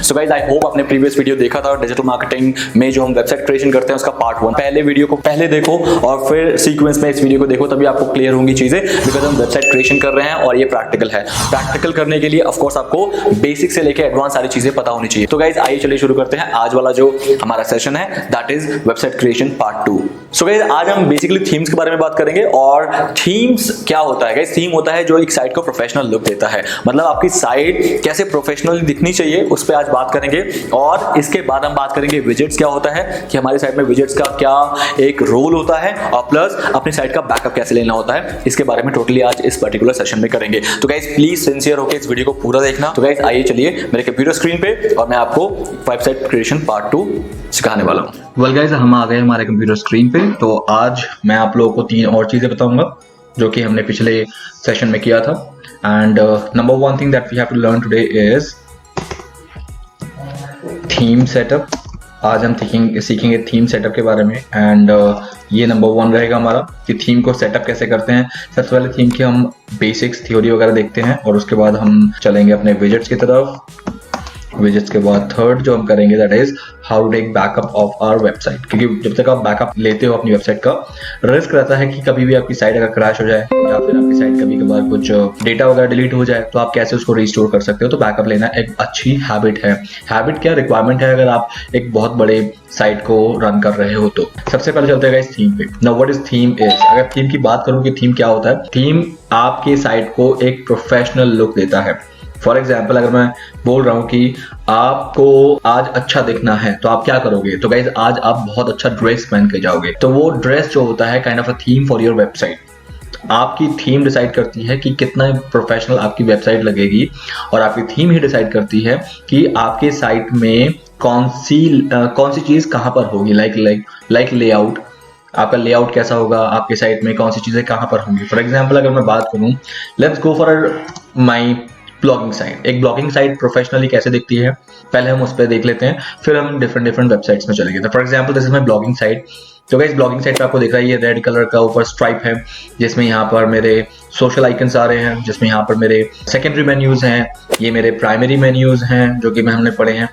So guys I hope आपने previous video देखा था डिजिटल मार्केटिंग में जो हम वेबसाइट क्रिएशन करते हैं उसका पार्ट 1 पहले वीडियो को पहले देखो और फिर सीक्वेंस में इस वीडियो को देखो, तभी आपको क्लियर होंगी चीजें। बिकॉज हम वेबसाइट क्रिएशन कर रहे हैं और ये प्रैक्टिकल है। प्रैक्टिकल करने के लिए ऑफ कोर्स आपको बेसिक से लेकर एडवांस सारी चीजें पता होनी चाहिए। तो गाइस आइए चलिए शुरू करते हैं आज वाला जो हमारा सेशन है, that is website creation part 2। So guys आज हम बेसिकली थीम्स के बारे में बात करेंगे। और थीम्स क्या होता है गाइस? थीम होता है जो एक साइट को प्रोफेशनल लुक देता है, मतलब आपकी साइट कैसे प्रोफेशनली दिखनी चाहिए उस पर आज बात करेंगे। और इसके बाद हम बात करेंगे विजेट्स क्या होता है, कि हमारी साइट में विजेट्स का क्या एक रोल होता है, और प्लस अपनी साइट का बैकअप कैसे लेना होता है, इसके बारे में टोटली आज इस पर्टिकुलर सेशन में करेंगे। तो गाइस प्लीज सिंसियर होकर इस वीडियो को पूरा देखना। तो गाइस आइए चलिए मेरे कंप्यूटर स्क्रीन पे और मैं आपको वेबसाइट क्रिएशन पार्ट 2 सिखाने वाला हूं। वेल गाइस हम आ गए हमारे कंप्यूटर स्क्रीन पे। तो आज मैं आप लोगों को 3 और चीजें बताऊंगा जो कि हमने पिछले सेशन में किया था। And number 1 thing that we have to learn today is theme setup. आज हम सीखेंगे थीम सेटअप के बारे में। एंड ये नंबर 1 रहेगा हमारा कि थीम को सेटअप कैसे करते हैं। सबसे पहले थीम की हम बेसिक्स थ्योरी वगैरह देखते हैं और उसके बाद हम चलेंगे अपने विजेट्स की तरफ। विजेट्स के बाद थर्ड जो हम करेंगे that is how to take backup of our website, क्योंकि जब तक आप बैकअप लेते हो अपनी वेबसाइट का, रिस्क रहता है कि कभी भी आपकी साइट अगर क्रैश हो जाए या फिर आपकी साइट कभी कभार कुछ डेटा वगैरह डिलीट हो जाए तो आप कैसे उसको रिस्टोर कर सकते हो। तो बैकअप लेना एक अच्छी हैबिट है। हैबिट क्या, रिक्वायरमेंट है अगर आप एक बहुत बड़े साइट को रन कर रहे हो। तो सबसे पहले चलते हैं इस थीम पे। Now what is theme is, अगर थीम की बात करूं कि थीम क्या होता है, थीम आपकी साइट को एक प्रोफेशनल लुक देता है। फॉर एग्जाम्पल अगर मैं बोल रहा हूं कि आपको आज अच्छा दिखना है तो आप क्या करोगे, तो गाइज आज आप बहुत अच्छा ड्रेस पहन के जाओगे। तो वो ड्रेस जो होता है kind of a theme for your website. आपकी थीम डिसाइड करती है कि कितना प्रोफेशनल आपकी वेबसाइट लगेगी, और आपकी थीम ही डिसाइड करती है कि आपके साइट में कौन सी चीज कहां पर होगी। लाइक लेआउट, आपका लेआउट कैसा होगा, आपके साइट में कौन सी चीजें कहां पर होंगी। फॉर एग्जाम्पल अगर मैं बात करूं, let's go for my blogging site. एक ब्लॉगिंग साइट प्रोफेशनली कैसे दिखती है पहले हम उस पर देख लेते हैं, फिर हम डिफरेंट वेबसाइट्स में चलेंगे। तो for example this is my blogging site. तो गाइस ब्लॉगिंग साइट पे आपको दिख रहा है ये रेड कलर का ऊपर स्ट्राइप है, जिसमें यहाँ पर मेरे सोशल आइकन्स आ रहे हैं, जिसमें यहाँ पर मेरे सेकेंडरी मेन्यूज हैं, ये मेरे प्राइमरी मेन्यूज हैं जो कि हमने पढ़े हैं।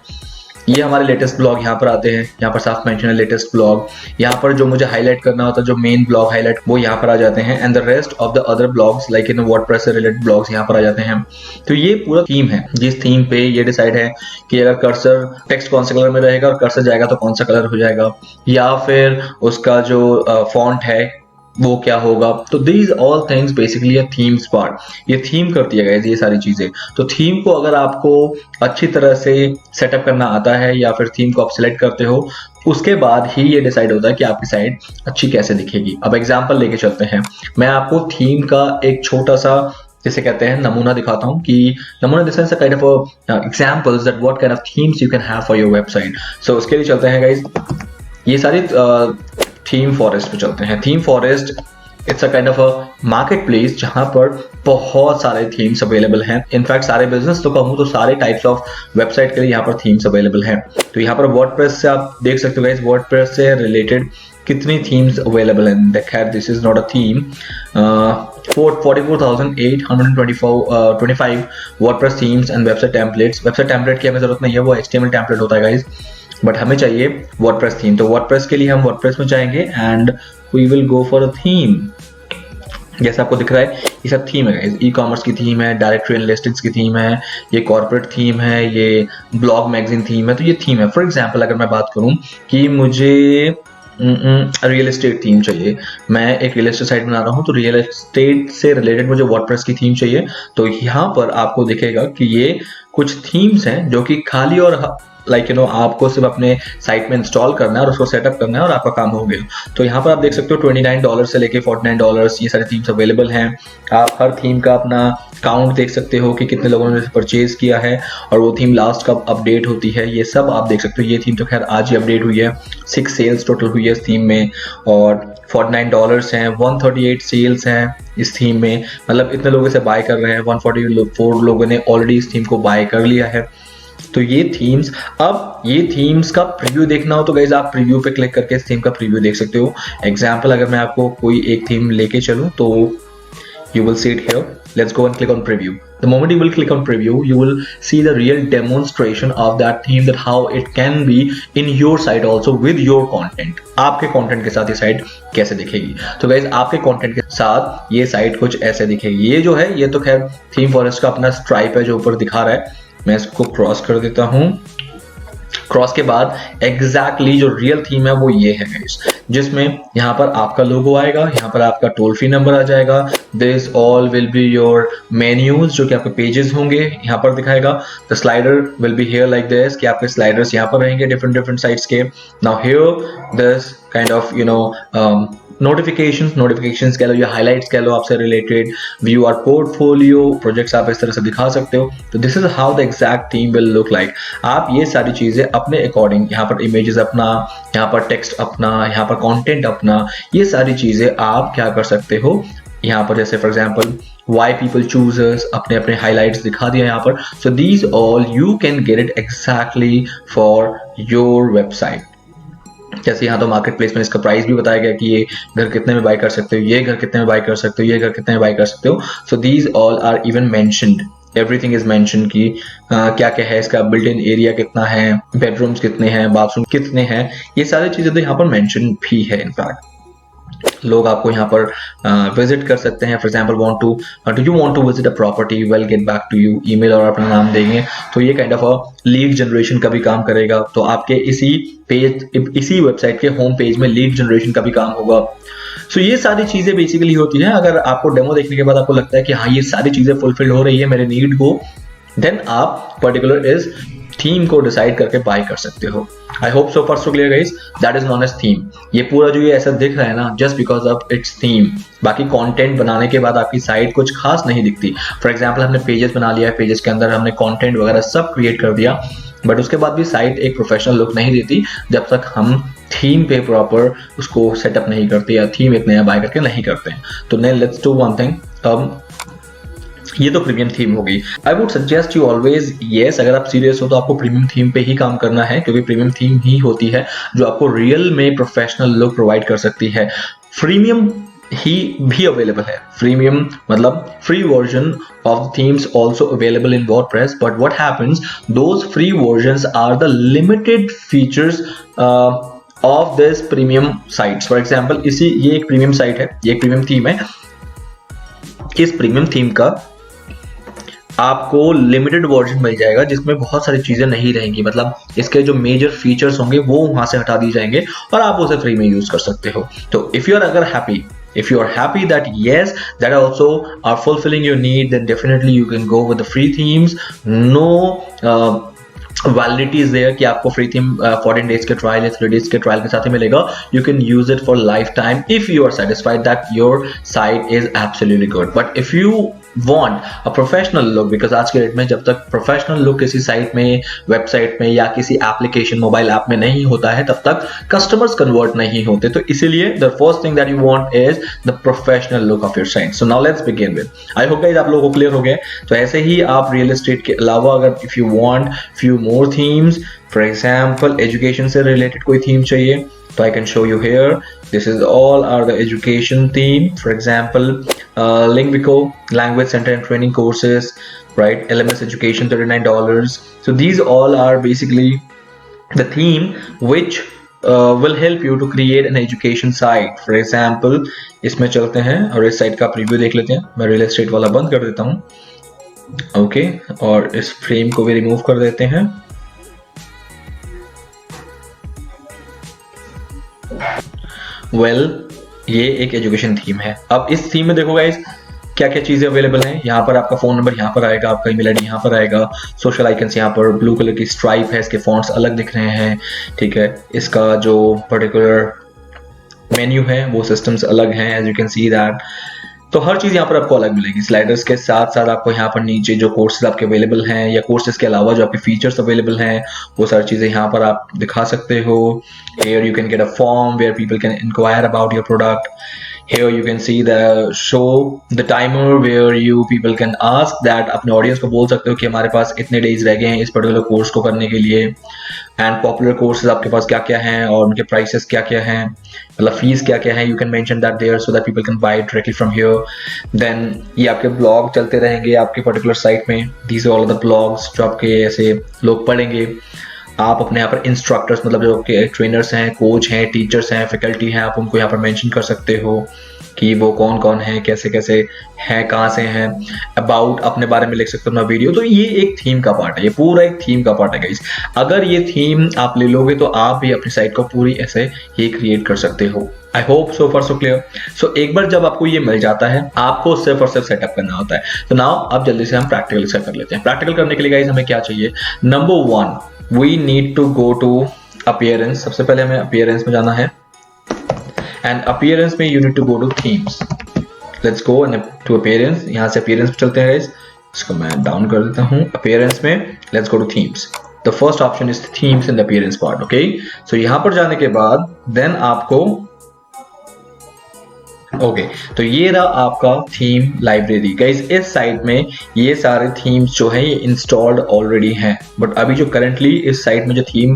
ये हमारे लेटेस्ट ब्लॉग यहाँ पर आते हैं, यहाँ पर साफ मेंशन है लेटेस्ट ब्लॉग। यहाँ पर जो मुझे हाईलाइट करना होता है, जो मेन ब्लॉग हाईलाइट, वो यहाँ पर आ जाते हैं। And the rest of the other blogs like in WordPress से रिलेटेड ब्लॉग्स यहाँ पर आ जाते हैं। तो ये पूरा थीम है, जिस थीम पे ये डिसाइड है कि अगर कर्सर टेक्स्ट कौन से कलर में रहेगा और कर्सर जाएगा तो कौन सा कलर हो जाएगा, या फिर उसका जो फॉन्ट है वो क्या होगा। तो these all things basically themes part. ये थीम करती है गाइस ये सारी चीजें। तो थीम को अगर आपको अच्छी तरह से सेटअप करना आता है या फिर थीम को आप सिलेक्ट करते हो, उसके बाद ही ये डिसाइड होता है कि आपकी साइट अच्छी कैसे दिखेगी। अब एग्जांपल लेके चलते हैं, मैं आपको थीम का एक छोटा सा जिसे कहते हैं नमूना दिखाता हूं, कि नमूना this is a kind of examples that what kind of themes you can have for your website. So उसके लिए चलते हैं गाइस, ये सारी थीम फॉरेस्ट पे चलते हैं। Theme forest it's a kind of a market place जहां पर बहुत सारे थीम्स अवेलेबल हैं। इनफैक्ट सारे बिजनेस तो कहूँ तो सारे टाइप्स ऑफ वेबसाइट के लिए यहाँ पर थीम्स अवेलेबल हैं। तो यहाँ पर वर्डप्रेस से आप देख सकते हो गाइस, वर्डप्रेस से रिलेटेड कितनी थीम्स अवेलेबल हैं। खैर this is not a theme. 44,825 WordPress themes and website templates. Website template की हमें जरूरत नहीं है, वो HTML टेम्पलेट होता है गाइस, बट हमें चाहिए वर्डप्रेस थीम। तो वर्डप्रेस के लिए हम वर्डप्रेस में जाएंगे and we will go for a theme. जैसे आपको दिख रहा है ये सब थीम है, ई कॉमर्स की थीम है, डायरेक्टरी एंड लिस्टिंग्स की थीम है, ये कॉर्पोरेट थीम है, ये ब्लॉग मैगजीन थीम है। तो ये थीम है। फॉर एग्जांपल अगर मैं बात करूं कि मुझे रियल एस्टेट थीम चाहिए, मैं एक रियल एस्टेट साइट बना रहा हूं, तो रियल एस्टेट से रिलेटेड मुझे वर्डप्रेस की थीम चाहिए। तो यहाँ पर आपको दिखेगा कि ये कुछ थीम्स हैं जो कि खाली और आपको सिर्फ अपने साइट में इंस्टॉल करना है और उसको सेटअप करना है और आपका काम हो गया। तो यहाँ पर आप देख सकते हो $29 से लेके $49 ये सारे थीम्स अवेलेबल हैं। आप हर थीम का अपना काउंट देख सकते हो कि कितने लोगों ने परचेज किया है और वो थीम लास्ट कब अपडेट होती है, ये सब आप देख सकते हो। ये थीम तो खैर आज ही अपडेट हुई है, 6 सेल्स टोटल हुई है इस थीम में और $49 हैं, 138 सेल्स हैं इस थीम में। मतलब इतने लोगों से बाय कर रहे हैं, 144 लोगों ने ऑलरेडी इस थीम को बाय कर लिया है। तो ये थीम्स, अब ये थीम्स का प्रीव्यू देखना हो तो गाइज आप प्रीव्यू पे क्लिक करके इस थीम का प्रीव्यू देख सकते हो। एग्जांपल अगर मैं आपको कोई एक थीम लेके चलूं तो you will see it here. Let's go and click on preview. The moment you will click on preview, you will see the real demonstration of that theme, that how it can be in your site also with your content. आपके content के साथ ये site कैसे दिखेगी? तो guys आपके content के साथ ये साइट कुछ ऐसे दिखेगी। ये जो है ये तो खैर थीम फॉरेस्ट का अपना स्ट्राइप है जो ऊपर दिखा रहा है। मैं इसको क्रॉस कर देता हूँ। क्रॉस के बाद एग्जैक्टली जो रियल थीम है वो ये है गाइस, जिसमें यहाँ पर आपका लोगो आएगा, यहाँ पर आपका टोल फ्री नंबर आ जाएगा। This all will be your menus जो कि आपके पेजेस होंगे यहाँ पर दिखाएगा। The slider will be here like this, कि आपके स्लाइडर्स यहाँ पर रहेंगे डिफरेंट साइट्स के। Now here this kind of notifications कह लो या हाइलाइट्स कह लो आपसे related, view our portfolio, projects आप इस तरह से दिखा सकते हो। तो this is how the exact theme will look like. आप ये सारी चीजें अपने अकॉर्डिंग, यहाँ पर इमेजेस अपना, यहाँ पर टेक्स्ट अपना, यहाँ पर कंटेंट अपना, ये सारी चीजें आप क्या कर सकते हो यहाँ पर। जैसे for example why people chooses, अपने अपने हाइलाइट्स दिखा दिया यहाँ पर। सो these all you can get it exactly for your website. जैसे यहाँ तो मार्केट प्लेस में इसका प्राइस भी बताया गया कि ये घर कितने में बाय कर सकते हो, ये घर कितने में बाय कर सकते हो, ये घर कितने में बाय कर सकते हो। So these all are even mentioned, everything is mention कि क्या क्या है, इसका बिल्ट इन एरिया कितना है, बेडरूम्स कितने हैं, बाथरूम कितने हैं, ये सारी चीजें तो यहाँ पर मेंशन भी है। इनफैक्ट लोग आपको यहाँ पर विजिट कर सकते हैं। For example do you want to visit a property, we'll get back to you, email और अपना नाम देंगे तो ये kind of a lead generation का भी काम करेगा। तो आपके इसी वेबसाइट के होम पेज में लीड जनरेशन का भी काम होगा। सो ये सारी चीजें बेसिकली होती है। अगर आपको डेमो देखने के बाद आपको लगता है कि हाँ ये सारी चीजें फुलफिल हो रही है मेरे नीड को, देन आप पर्टिकुलर इस थीम को डिसाइड करके बाय कर सकते हो। I hope so far so clear guys, that is non edge theme. ये पूरा जो ये ऐसा दिख रहा है ना, just because of its theme. बाकी कंटेंट बनाने के बाद आपकी साइट कुछ खास नहीं दिखती। फॉर एग्जांपल हमने पेजेस बना लिया है, पेजेस के अंदर हमने कंटेंट वगैरह सब क्रिएट कर दिया, बट उसके बाद भी साइट एक प्रोफेशनल लुक नहीं देती जब तक हम थीम पे प्रॉपर उसको सेटअप नहीं करते या थीम एक नया बाय करके नहीं करते हैं। तो लेट्स डू वन थिंग। ये तो प्रीमियम थीम हो गई। I would suggest you always, yes अगर आप सीरियस हो तो आपको प्रीमियम थीम पे ही काम करना है, क्योंकि प्रीमियम थीम ही होती है जो आपको रियल में प्रोफेशनल लुक प्रोवाइड कर सकती है। फ्रीमियम ही भी अवेलेबल है। फ्रीमियम मतलब free version of themes also available in WordPress, but what happens, those free versions are the limited features of this premium sites. For example, ये एक premium site है, ये एक प्रीमियम थीम है। इस प्रीमियम थीम का आपको लिमिटेड वर्जन मिल जाएगा जिसमें बहुत सारी चीजें नहीं रहेंगी, मतलब इसके जो मेजर फीचर्स होंगे वो वहां से हटा दिए जाएंगे और आप उसे फ्री में यूज कर सकते हो। तो if you are happy that yes, that also are fulfilling your need, then definitely you can go with the free themes. No validity is there कि आपको फ्री थीम 14 डेज के ट्रायल या 3 days के trial के साथ ही मिलेगा। You can use it for lifetime if you are satisfied that your site is absolutely good. But if you want a professional look, because आज के date में जब तक प्रोफेशनल लुक किसी साइट में, वेबसाइट में या किसी एप्लीकेशन मोबाइल ऐप में नहीं होता है तब तक कस्टमर्स कन्वर्ट नहीं होते। तो इसीलिए the first thing that you want is the professional look of your site. So now let's begin with, I hope guys आप लोगों को क्लियर हो गया। तो ऐसे ही आप रियल एस्टेट के अलावा अगर if you want few more themes, for example education से रिलेटेड कोई थीम चाहिए तो I can show you here. This is all are the education theme. For example, Lingvico language center and training courses, right? LMS education $39. So these all are basically the theme which will help you to create an education site. For example, इसमें चलते हैं और इस site का preview देख लेते हैं। मैं रियल एस्टेट वाला बंद कर देता हूँ, ओके, और इस फ्रेम को भी रिमूव कर देते हैं। ये एक एजुकेशन थीम है। अब इस थीम में देखो गाइस क्या क्या चीजें अवेलेबल हैं। यहाँ पर आपका फोन नंबर यहाँ पर आएगा, आपका ईमेल आईडी यहाँ पर आएगा, सोशल आइकन्स यहाँ पर, ब्लू कलर की स्ट्राइप है, इसके फॉन्ट्स अलग दिख रहे हैं, ठीक है। इसका जो पर्टिकुलर मेन्यू है वो सिस्टम्स अलग हैं, as you can see that. तो हर चीज यहाँ पर आपको अलग मिलेगी। स्लाइडर्स के साथ साथ आपको यहाँ पर नीचे जो कोर्सेज आपके अवेलेबल हैं या कोर्सेज के अलावा जो आपके फीचर्स अवेलेबल हैं वो सारी चीजें यहाँ पर आप दिखा सकते हो। Here you can get a form where people can inquire about your product. Here you can see the show the timer where you people can ask that अपने ऑडियंस को बोल सकते हो कि हमारे पास इतने डेज रह गए हैं इस पर्टिकुलर कोर्स को करने के लिए, एंड पॉपुलर कोर्सेज आपके पास क्या क्या हैं और उनके प्राइसेस क्या क्या हैं, मतलब फीस क्या क्या है, you can mention that there so that people can buy directly from here. Then ये आपके ब्लॉग चलते रहेंगे आपके पर्टिकुलर साइट में, these are all the blogs जो आपके ऐसे लोग पढ़ेंगे। आप अपने यहाँ पर इंस्ट्रक्टर्स मतलब जो आपके ट्रेनर्स हैं, कोच हैं, टीचर्स हैं, फैकल्टी हैं, आप उनको यहाँ पर मेंशन कर सकते हो कि वो कौन कौन है, कैसे कैसे हैं, कहाँ से हैं, अबाउट अपने बारे में लिख सकते हो अपना वीडियो। तो ये एक थीम का पार्ट है, ये पूरा एक थीम का पार्ट है गाइस। अगर ये थीम आप ले लोगे तो आप भी अपनी साइट को पूरी ऐसे ये क्रिएट कर सकते हो। I hope so far so clear. So एक बार जब आपको ये मिल जाता है आपको सिर्फ और सिर्फ सेटअप करना होता है। तो नाउ अब जल्दी से हम प्रैक्टिकल स्टार्ट कर लेते हैं। प्रैक्टिकल करने के लिए गाइस हमें क्या चाहिए, number 1 we need to go to appearance. सबसे पहले हमें अपीयरेंस में जाना है, एंड अपीयरेंस में you need to go to themes. Let's go to appearance. यहाँ से अपीयरेंस पे चलते हैं गाइस, इसको मैं डाउन कर देता हूँ। अपीयरेंस में let's go to themes. The first option is themes in the appearance part. Okay, so यहाँ पर जाने के बाद देन आपको तो ये रहा आपका थीम लाइब्रेरी। गाइस इस साइट में ये सारे थीम्स जो है ये इंस्टॉल्ड ऑलरेडी हैं, बट अभी जो करंटली इस साइट में जो थीम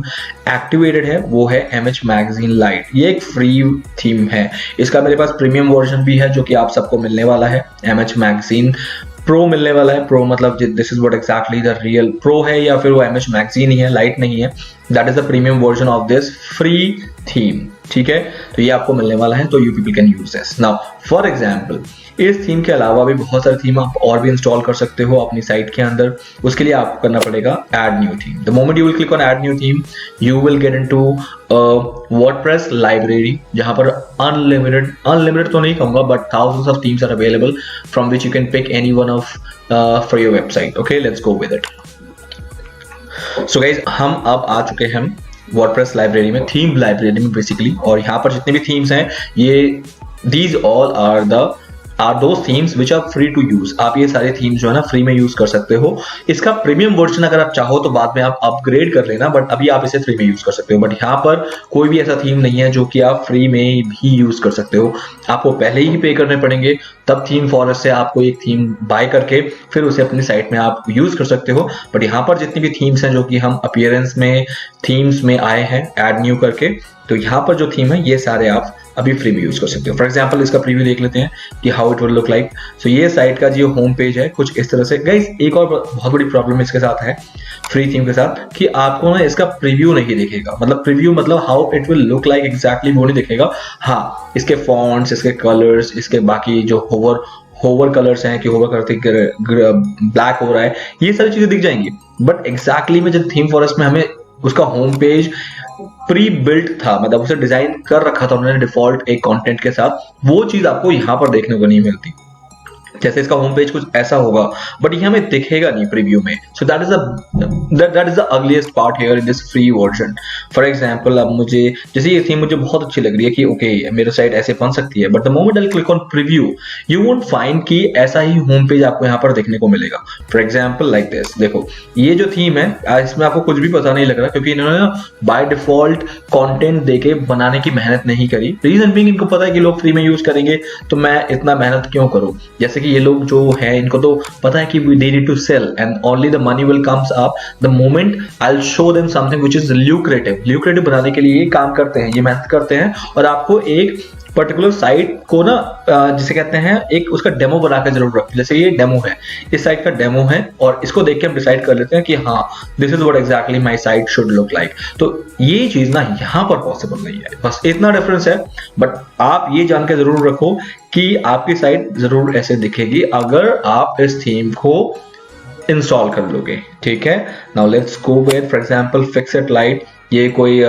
एक्टिवेटेड है वो है MH मैगजीन लाइट। ये एक फ्री थीम है, इसका मेरे पास प्रीमियम वर्जन भी है जो कि आप सबको मिलने वाला है। MH मैगजीन प्रो मिलने वाला है। प्रो मतलब this is what exactly the real pro है, या फिर वो MH मैगजीन ही है, लाइट नहीं है। That is the premium version of this free theme. ठीक है, तो ये आपको मिलने वाला है, तो you people can use this. Now for example इस थीम के अलावा भी बहुत सारे थीम आप और भी इंस्टॉल कर सकते हो अपनी साइट के अंदर। उसके लिए आपको करना पड़ेगा add new theme. The moment you will click on add new theme you will get into WordPress library, जहां पर अनलिमिटेड तो नहीं कहूंगा but thousands of themes are available from which you can pick any one of for your website. Okay, let's go with it. So guys हम अब आ चुके हैं WordPress library में, थीम लाइब्रेरी में बेसिकली, और यहाँ पर जितने भी थीम्स हैं ये these all are those themes which are free to use। आप ये सारे थीम्स जो है ना फ्री में यूज कर सकते हो। इसका प्रीमियम वर्जन अगर आप चाहो तो बाद में आप अपग्रेड कर लेना, बट अभी आप इसे फ्री में यूज कर सकते हो। बट यहाँ पर कोई भी ऐसा थीम नहीं है जो कि आप फ्री में भी यूज कर सकते हो, आपको पहले ही पे करने पड़ेंगे, तब थीम फॉरेस्ट से आपको एक थीम बाय करके फिर उसे अपनी साइट में आप यूज कर सकते हो। बट यहाँ पर जितनी भी थीम्स हैं जो कि हम अपीयरेंस में थीम्स में आए हैं ऐड न्यू करके, तो यहाँ पर जो थीम है ये सारे आप अभी फ्री में यूज कर सकते हो। फॉर एग्जांपल इसका प्रीव्यू देख लेते हैं कि how it will look like. So ये साइट का जो होम पेज है कुछ इस तरह से। गाइस एक और बहुत बड़ी प्रॉब्लम इसके साथ है फ्री थीम के साथ कि आपको ना इसका प्रीव्यू नहीं दिखेगा। मतलब प्रीव्यू मतलब how it will look like exactly वो नहीं दिखेगा। हाँ, इसके फॉन्ट्स, इसके कलर्स, इसके बाकी जो होवर कलर्स हैं कि होवर करते ब्लैक हो रहा है, ये सारी चीजें दिख जाएंगी। बट एग्जैक्टली में जब थीम फॉरेस्ट में हमें उसका होम पेज प्री बिल्ट था, मतलब उसे डिजाइन कर रखा था उन्होंने डिफॉल्ट एक कंटेंट के साथ, वो चीज आपको यहाँ पर देखने को नहीं मिलती। जैसे इसका होम पेज कुछ ऐसा होगा बट ये हमें दिखेगा नहीं प्रीव्यू में। सो that is the ugliest part here in this free version. For example अब मुझे जैसे ये थीम मुझे बहुत अच्छी लग रही है कि ओके मेरी साइट ऐसे बन सकती है, but the moment I click on preview you won't find कि ऐसा ही होम पेज आपको यहाँ पर देखने को मिलेगा। फॉर एग्जाम्पल लाइक दिस, देखो ये जो थीम है इसमें आपको कुछ भी पता नहीं लग रहा क्योंकि इन्होंने बाय डिफॉल्ट कंटेंट देके बनाने की मेहनत नहीं करी। रीजन बीइंग इनको पता है कि लोग फ्री में यूज करेंगे तो मैं इतना मेहनत क्यों करूं। जैसे कि ये लोग जो है इनको तो पता है कि they need to sell and only the money will comes up the moment I'll show them something which is lucrative बनाने के लिए ये काम करते हैं, ये मेहनत करते हैं और आपको एक पर्टिकुलर साइट को ना जिसे कहते हैं एक उसका डेमो बना के जरूर रखें। जैसे ये डेमो है, इस साइट का डेमो है और इसको देख के हम डिसाइड कर लेते हैं कि हाँ this is what exactly my site should look like. तो ये चीज ना यहाँ पर पॉसिबल नहीं है, बस इतना डिफरेंस है। बट आप ये जान के जरूर रखो कि आपकी साइट जरूर ऐसे दिखेगी अगर आप इस थीम को इंस्टॉल कर लोगे। ठीक है, now let's go with for example Fixit light. ये कोई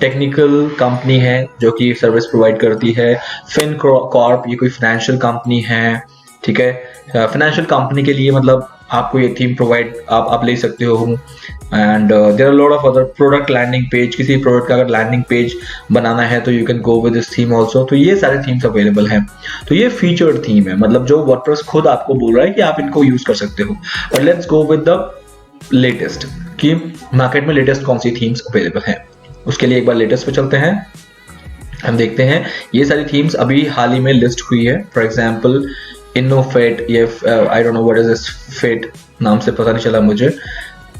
टेक्निकल कंपनी है जो कि सर्विस प्रोवाइड करती है। फिन कॉर्प ये कोई फाइनेंशियल कंपनी है। ठीक है, फाइनेंशियल कंपनी के लिए मतलब आपको ये थीम प्रोवाइड आप ले सकते हो। And there are lot of other product landing page, किसी प्रोडक्ट का अगर लैंडिंग पेज बनाना है तो you can go with this theme also. तो ये सारे थीम्स अवेलेबल हैं। तो ये फीचर्ड थीम है, मतलब जो वर्डप्रेस खुद आपको बोल रहा है कि आप इनको यूज कर सकते हो। But let's go with the latest कि मार्केट में लेटेस्ट कौन सी थीम्स अवेलेबल हैं। उसके लिए एक बार लेटेस्ट पे चलते हैं। हम देखते हैं ये सारी थीम्स अभी हाल ही में लिस्ट हुई है। फॉर एग्जाम्पल इनोफेट, ये I don't know what is this fate, नाम से पता नहीं चला मुझे।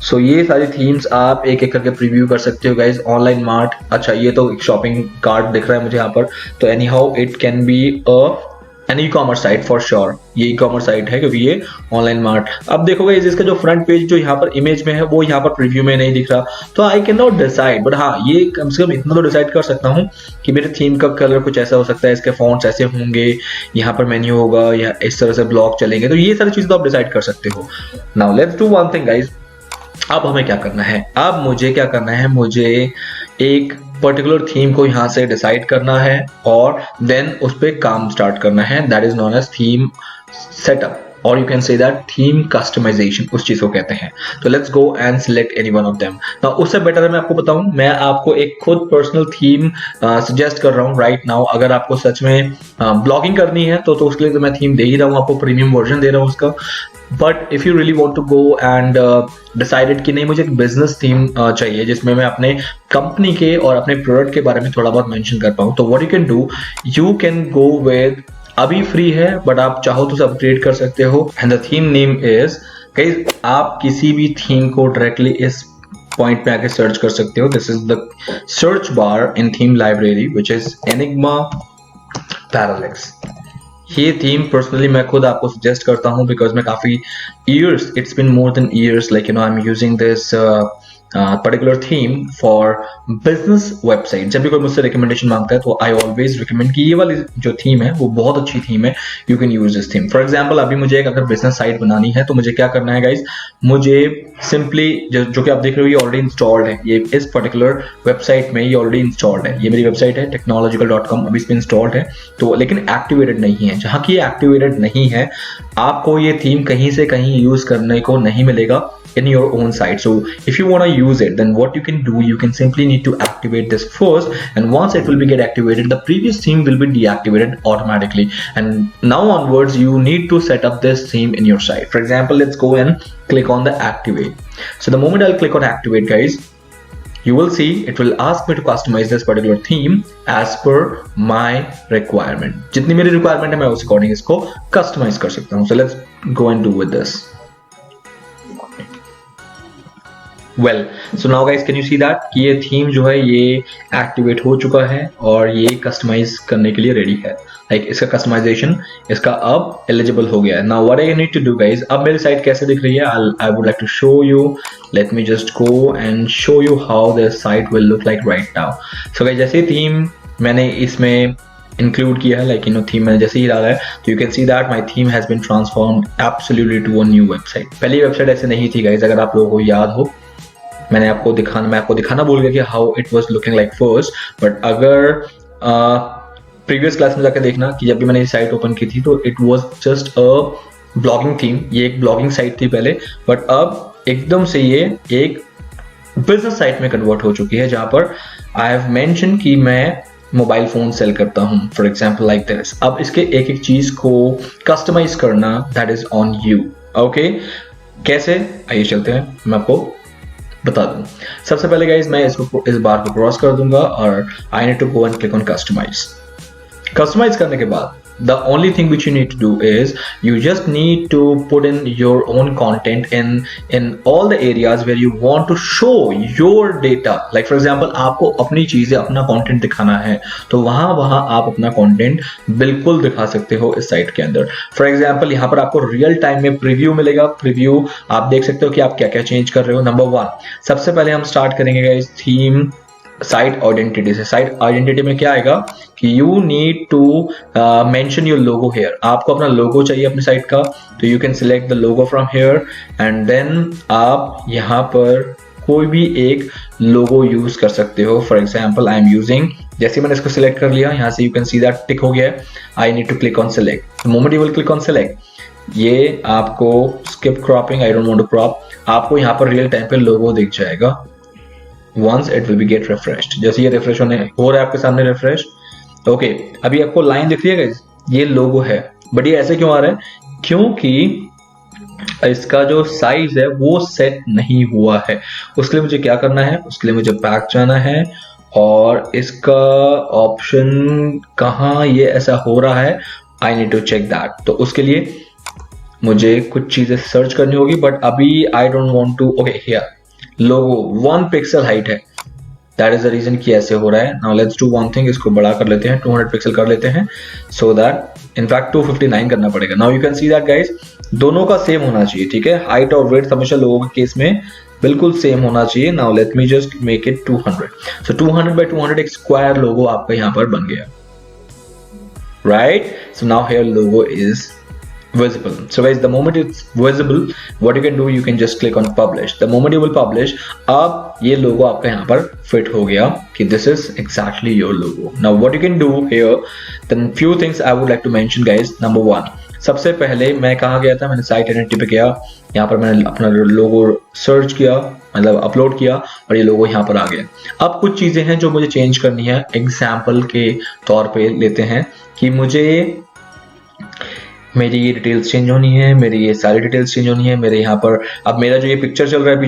सो ये सारी थीम्स आप एक एक करके प्रीव्यू कर सकते हो गाइज। ऑनलाइन मार्ट, अच्छा ये तो एक शॉपिंग कार्ट दिख रहा है मुझे यहाँ पर, तो anyhow it can be an e commerce site for sure. ये ई कॉमर्स साइट है क्योंकि ये ऑनलाइन मार्ट। अब देखो गाइस इसका जो फ्रंट पेज जो यहाँ पर इमेज में है वो यहाँ पर प्रीव्यू में नहीं दिख रहा, तो I can not decide, but हाँ ये कम से कम इतना तो डिसाइड कर सकता हूँ कि मेरे थीम का कलर कुछ ऐसा हो सकता है, इसके फॉन्ट्स ऐसे होंगे, यहाँ पर मेन्यू होगा या इस तरह से ब्लॉक चलेंगे, तो ये सारी चीजें तो आप डिसाइड कर सकते हो। Now let's do one thing guys, अब हमें क्या करना है, अब मुझे क्या करना है, मुझे एक पर्टिकुलर थीम को यहाँ से डिसाइड करना है और देन उस पर काम स्टार्ट करना है। That is non edge theme setup, और you can say that theme customisation, उस चीज को कहते हैं। तो let's go and select any one of them. तो उससे बेटर है मैं आपको बताऊं, मैं आपको एक खुद पर्सनल थीम सजेस्ट कर रहा हूं राइट नाउ। अगर आपको सच में ब्लॉगिंग करनी है तो उसके लिए तो मैं थीम दे ही रहा हूं आपको, प्रीमियम वर्जन दे रहा हूं उसका। But if you really want to go and decided कि नहीं मुझे एक बिजनेस थीम चाहिए जिसमें मैं अपने कंपनी के और अपने प्रोडक्ट के बारे में थोड़ा बहुत मेंशन कर पाऊँ, तो what you can do, you can go with, अभी फ्री है बट आप चाहो तो अपग्रेड कर सकते हो, and the theme name is guys, आप किसी भी थीम को डायरेक्टली इस पॉइंट पे आके सर्च कर सकते हो। This is the search bar in theme library which is enigma parallax. ये थीम पर्सनली मैं खुद आपको सजेस्ट करता हूँ बिकॉज मैं काफी years, it's been more than years, like you know I am using this particular theme for business website. जब भी कोई मुझसे रिकमेंडेशन मांगता है तो आई ऑलवेज रिकमेंड कि ये वाली जो थीम है वो बहुत अच्छी थीम है, you can use this theme. For example अभी मुझे एक अगर बिजनेस साइट बनानी है तो मुझे क्या करना है गाइज, मुझे सिंपली जो कि आप देख रहे हो ये ऑलरेडी इंस्टॉल्ड है, ये इस पर्टिकुलर वेबसाइट में ये ऑलरेडी इंस्टॉल्ड है। ये मेरी वेबसाइट है technological.com, अभी इस पे इंस्टॉल्ड है, तो लेकिन एक्टिवेटेड नहीं है। जहां की एक्टिवेटेड नहीं है आपको ये थीम कहीं से कहीं यूज करने को नहीं मिलेगा in your own site. So if you want to use it, then what you can do, you can simply need to activate this first, and once it will be get activated, the previous theme will be deactivated automatically, and now onwards you need to set up this theme in your site. For example, let's go and click on the activate. So the moment I'll click on activate guys, you will see it will ask me to customize this particular theme as per my requirement. जितनी मेरी requirement है मैं उस according इसको customize कर सकता हूँ। So let's go and do with this. Well, so now guys can you see that कि ये थीम जो है ये एक्टिवेट हो चुका है और ये कस्टमाइज करने के लिए रेडी है। लाइक इसका कस्टमाइजेशन इसका अब एलिजिबल हो गया है। Now what I need to do guys, अब मेरी साइट कैसे दिख रही है, I would like to show you, let me just go and show you how this site will look like right now. So guys जैसे theme मैंने इसमें include किया है, लाइक यू नो थीम मैंने जैसे ही डाला है तो you can see that my theme has been transformed absolutely to a new website. पहली वेबसाइट ऐसे नहीं थी गाइज, अगर आप लोगों को याद हो मैं आपको दिखाना भूल गया कि how it was looking like first. But अगर प्रीवियस क्लास में जाकर देखना कि जब भी मैंने ये साइट ओपन की थी तो it was just a blogging theme, ये एक ब्लॉगिंग साइट थी पहले, बट अब एकदम से ये एक बिजनेस साइट में कन्वर्ट हो चुकी है जहां पर आई हैव मेंशन कि मैं मोबाइल फोन सेल करता हूं, फॉर एग्जांपल लाइक दिस। अब इसके एक एक चीज को कस्टमाइज करना that is on you. Okay, कैसे, आइए चलते हैं मैं आपको बता दूं। सबसे पहले गाइज मैं इसको इस बार को क्रॉस कर दूंगा और I need to go and click on customize. Customize करने के बाद the only thing which you need to do is you just need to put in your own content in all the areas where you want to show your data. Like for example आपको अपनी चीजें अपना content दिखाना है तो वहां आप अपना content बिल्कुल दिखा सकते हो इस साइट के अंदर। For example यहाँ पर आपको रियल टाइम में प्रीव्यू मिलेगा। प्रीव्यू आप देख सकते हो कि आप क्या क्या चेंज कर रहे हो। नंबर 1 सबसे पहले हम स्टार्ट करेंगे गाइस थीम साइट आइडेंटिटी से। साइट आइडेंटिटी में क्या आएगा कि you need to mention your logo here. आपको अपना लोगो चाहिए अपनी साइट का, तो you can select the logo from here and then आप यहाँ पर कोई भी एक लोगो यूज कर सकते हो। For example I am using, जैसे मैंने इसको सिलेक्ट कर लिया यहाँ से you can see that tick हो गया है। I need to click on select. The moment you will click on select ये आपको skip cropping, I don't want to crop, आपको यहाँ पर रियल टाइम पे लोगो दिख जाएगा। once it will be get refreshed, जैसे ये रिफ्रेश हो रहा है आपके सामने रिफ्रेश। ओके, अभी आपको लाइन दिख रही है गाइस, ये लोगो है, बट ये ऐसे क्यों आ रहा है, क्योंकि इसका जो साइज है वो सेट नहीं हुआ है। उसके लिए मुझे क्या करना है, उसके लिए मुझे बैक जाना है और इसका ऑप्शन कहाँ ये ऐसा हो रहा है, I need to check that. तो उसके लिए मुझे कुछ चीजें सर्च करनी होगी, बट अभी I don't want to. Okay here logo 1 pixel height है, दैट इज द रीजन कि ऐसे हो रहा है। Now let's do one thing, इसको बड़ा कर लेते हैं, 200 पिक्सल कर लेते हैं, सो दैट इनफैक्ट 259 करना पड़ेगा। Now you can see that guys, दोनों का सेम होना चाहिए, ठीक है। हाइट और वेट हमेशा लोगों के केस में बिल्कुल सेम होना चाहिए। Now let me just make it 200, so 200 by 200 एक स्क्वायर लोगो आपका यहाँ पर बन गया, right. So now here logo is visible. So guys, the moment it's visible, what you can do, you can just click on publish. The moment you will publish, अब ये logo आपका यहाँ पर fit हो गया कि this is exactly your logo. Now what you can do here, then few things I would like to mention guys. Number 1, सबसे पहले मैं कहाँ गया था, मैंने साइट आइडेंटिटी पे गया, यहाँ पर मैंने अपना लोगो सर्च किया, मतलब अपलोड किया और ये लोगो यहाँ पर आ गया। अब कुछ चीजें हैं जो मुझे चेंज करनी है। एग्जाम्पल के तौर पे लेते हैं कि मुझे मेरी ये डिटेल्स चेंज होनी है, मेरी ये सारी डिटेल्स चेंज होनी है। मेरे यहाँ पर अब मेरा जो ये पिक्चर चल रहा है,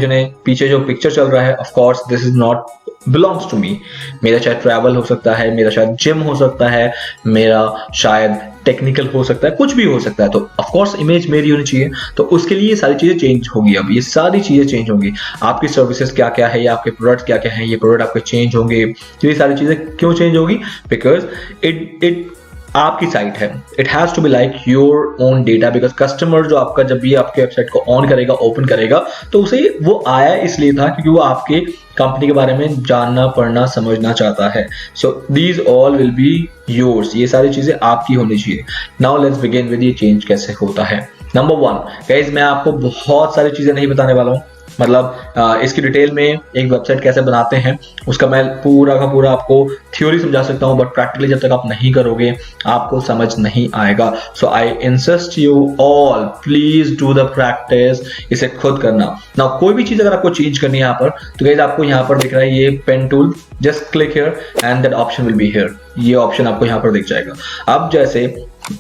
पीछे जो पिक्चर चल रहा है, of course this is not belongs to me. मेरा शायद ट्रैवल हो सकता है, मेरा शायद जिम हो सकता है, मेरा शायद टेक्निकल हो सकता है, कुछ भी हो सकता है। तो ऑफ कोर्स इमेज मेरी होनी चाहिए, तो उसके लिए ये सारी चीजें चेंज होगी। अब ये सारी चीजें चेंज होंगी, आपकी सर्विसेज क्या क्या है या आपके प्रोडक्ट क्या क्या है, ये प्रोडक्ट आपके चेंज होंगे। तो ये सारी चीजें क्यों चेंज होगी, बिकॉज इट आपकी साइट है, it has to be like your own data. Because customer जो आपका जब भी आपके वेबसाइट को ऑन करेगा, ओपन करेगा, तो उसे वो आया इसलिए था क्योंकि वो आपके कंपनी के बारे में जानना, पढ़ना, समझना चाहता है। सो these all will be yours, ये सारी चीजें आपकी होनी चाहिए। नाउ लेट्स बिगिन विद ये चेंज कैसे होता है। नंबर 1 गाइज, मैं आपको बहुत सारी चीजें नहीं बताने वाला हूँ, मतलब इसकी डिटेल में एक वेबसाइट कैसे बनाते हैं उसका मैं पूरा का पूरा आपको थ्योरी समझा सकता हूं, बट प्रैक्टिकली जब तक आप नहीं करोगे आपको समझ नहीं आएगा। So I insist you all, please do the practice, इसे खुद करना। ना कोई भी चीज अगर आपको चेंज करनी है यहाँ पर, तो गाइस आपको यहाँ पर दिख रहा है ये pen tool, just click here and that option will be here. ये ऑप्शन आपको यहाँ पर दिख जाएगा। अब जैसे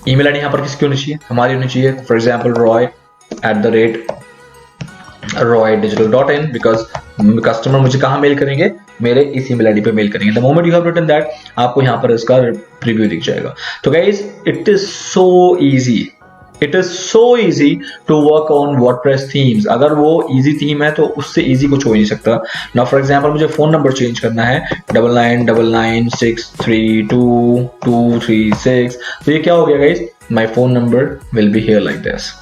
ईमेल आईडी यहाँ पर किसकी होनी चाहिए, हमारी होनी चाहिए। For example roy@digital.in, because customer मुझे कहाँ मेल करेंगे, मेरे इस ईमेल आईडी पे मेल करेंगे। The moment you have written that, आपको यहाँ पर इसका प्रीव्यू दिख जाएगा। तो guys it is so easy to work on WordPress themes. अगर वो इजी थीम है तो उससे इजी कुछ हो ही नहीं सकता। नाउ फॉर एग्जांपल मुझे फोन नंबर चेंज करना है 9999632236, तो ये क्या हो गया guys, my phone number will be here like this.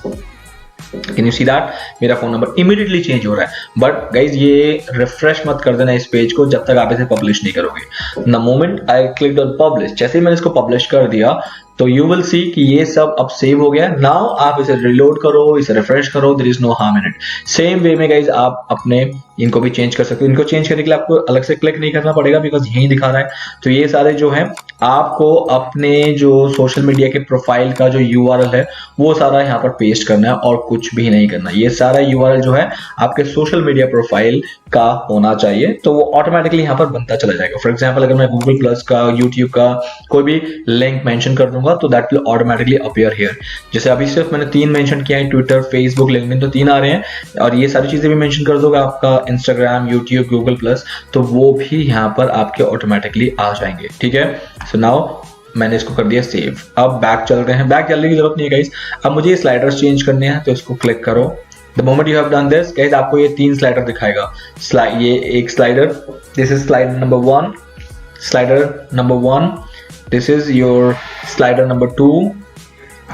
Can you see that? मेरा फोन नंबर इमीडिएटली चेंज हो रहा है। बट गाइज ये रिफ्रेश मत कर देना इस पेज को जब तक आप इसे पब्लिश नहीं करोगे। The moment I click on publish, जैसे ही मैंने इसको पब्लिश कर दिया तो यू विल सी कि ये सब अब सेव हो गया। नाउ आप इसे रिलोड करो, इसे रिफ्रेश करो, there is no harm in it. Same way में गाइज आप अपने इनको भी चेंज कर सकते हो। इनको चेंज करने के लिए आपको अलग से क्लिक नहीं करना पड़ेगा बिकॉज यही दिखा रहा है। तो ये सारे जो है आपको अपने जो सोशल मीडिया के प्रोफाइल का जो URL है वो सारा यहाँ पर पेस्ट करना है और कुछ भी नहीं करना। ये सारा URL जो है आपके सोशल मीडिया प्रोफाइल का होना चाहिए, तो वो ऑटोमेटिकली यहाँ पर बनता चला जाएगा। फॉर एग्जाम्पल अगर मैं गूगल प्लस का, यूट्यूब का कोई भी लिंक मेंशन कर दूंगा तो that will automatically appear here. जैसे अभी सिर्फ मैंने 3 मेंशन किया है, ट्विटर, फेसबुक, लिंक्डइन, तो 3 आ रहे हैं। और ये सारी चीजें भी मेंशन कर दोगे आपका इंस्टाग्राम, यूट्यूब, गूगल प्लस, तो वो भी यहाँ पर आपके ऑटोमेटिकली आ जाएंगे। ठीक है, सो नाउ मैंने इसको कर दिया सेव। अब बैक चल रहे हैं, बैक चलने की जरूरत नहीं है गाइस। अब मुझे ये स्लाइडर्स चेंज करने हैं तो इसको क्लिक करो। The moment you have done this guys आपको ये 3 स्लाइडर दिखाएगा। ये एक slider, this is slider number 1, slider number 1, this is your slider number 2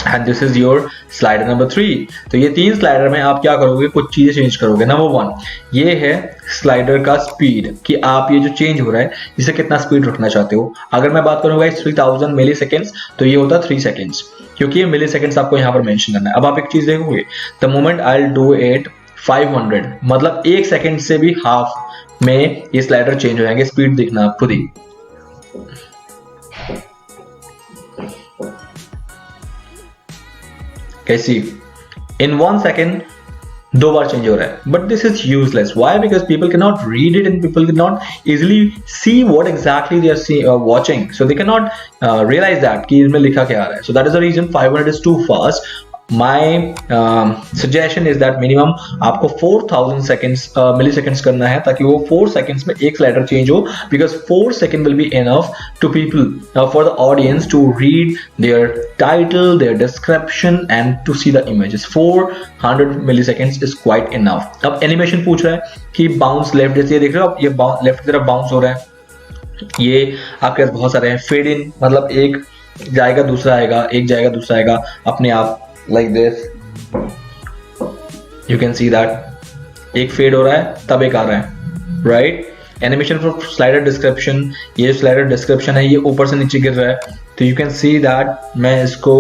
and this is your slider number 3। तो ये 3 स्लाइडर में आप क्या करोगे, कुछ चीजें चेंज करोगे। नंबर 1 ये है स्लाइडर का स्पीड, कि आप ये जो चेंज हो रहा है इसे कितना स्पीड रखना चाहते हो। अगर मैं बात करूंगा 3000 मिली सेकेंड्स, तो ये होता 3 सेकेंड्स, क्योंकि ये मिली सेकेंड्स आपको यहाँ पर मेंशन करना है। अब आप एक चीज देखोगे, the moment I will do it 500, मतलब 1 सेकेंड से भी हाफ में ये स्लाइडर चेंज हो जाएंगे। स्पीड देखना आप खुद ही, कैसी इन 1 सेकेंड 2 बार चेंज हो रहा है। But this is useless. Why? Because people can not read it and people can not easily see what exactly they are watching, so they can not realize that कि इसमें लिखा क्या आ रहा है। So that is the reason 500 is too fast. My suggestion is that minimum आपको 4000 seconds मिली seconds करना है ताकि वो 4 सेकेंड्स में एक स्लाइडर चेंज हो, because 4 second will be enough to people for the audience to read their title, their description and to see the images. 400 milliseconds is quite enough. अब animation पूछ रहा है कि बाउंस लेफ्ट, जैसे ये देख रहे हो आप, ये लेफ्ट की तरफ बाउंस हो रहा है, ये आपके पास बहुत सारे हैं। फेड इन मतलब एक जाएगा दूसरा आएगा, एक जाएगा दूसरा आएगा अपने आप, like this you can see that एक फेड हो रहा है तब एक आ रहा है, right. Animation for slider description, ये स्लाइडर डिस्क्रिप्शन है ये ऊपर से नीचे गिर रहा है, तो यू कैन सी दैट मैं इसको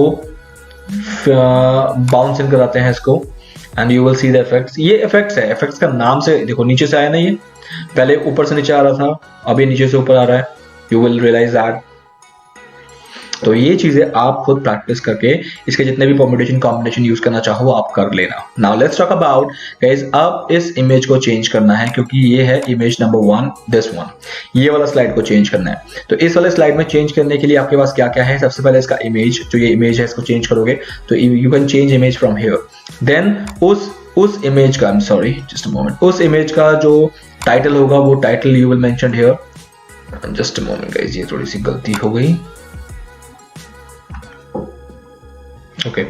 बाउंस इन कराते हैं इसको, and you will see the effects. ये इफेक्ट्स है, इफेक्ट्स का नाम से देखो, नीचे से आया ना, ये पहले ऊपर से नीचे आ रहा था, अभी नीचे से ऊपर आ रहा है, यू विल रियलाइज दैट। तो ये चीजें आप खुद प्रैक्टिस करके इसके जितने भी परम्यूटेशन कॉम्बिनेशन यूज करना चाहो आप कर लेना। Now let's talk about guys, अब इस इमेज को चेंज करना है क्योंकि ये है इमेज नंबर 1, दिस वन, ये वाला स्लाइड को चेंज करना है। तो इस वाले स्लाइड में चेंज करने के लिए आपके पास क्या क्या है, सबसे पहले इसका इमेज, जो ये इमेज है इसको चेंज करोगे तो you can change image from here. Then उस इमेज का, I am sorry just a moment, उस इमेज का जो टाइटल होगा वो title you will mention here. Just a moment guys, ये थोड़ी सी गलती हो गई। ओके,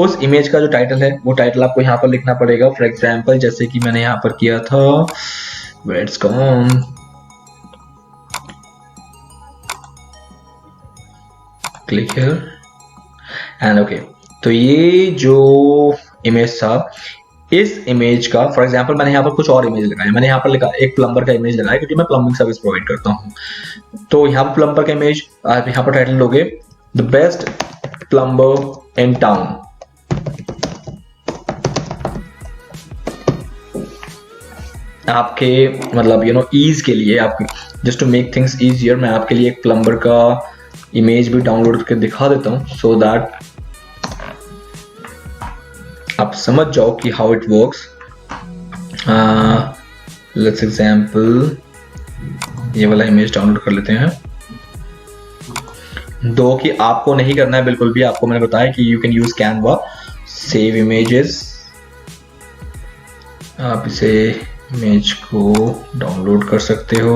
उस इमेज का जो टाइटल है वो टाइटल आपको यहाँ पर लिखना पड़ेगा। फॉर एग्जाम्पल जैसे कि मैंने यहाँ पर किया था, let's go on, click here and okay. तो ये जो इमेज था, इस इमेज का फॉर एग्जाम्पल मैंने यहाँ पर कुछ और इमेज लगाया, मैंने यहाँ पर लिखा एक प्लम्बर का इमेज लगाया क्योंकि मैं प्लम्बिंग सर्विस प्रोवाइड करता हूँ। तो यहाँ पर प्लम्बर का इमेज, आप यहाँ पर टाइटल लोगे the best plumber in town. आपके मतलब यू नो ईज के लिए, आपके just to make things easier, मैं आपके लिए एक प्लम्बर का इमेज भी डाउनलोड करके दिखा देता हूं सो दैट आप समझ जाओ कि how it works. Let's example ये वाला इमेज डाउनलोड कर लेते हैं। दो कि आपको नहीं करना है बिल्कुल भी, आपको मैंने बताया कि you can use Canva, save images, आप इसे इमेज को डाउनलोड कर सकते हो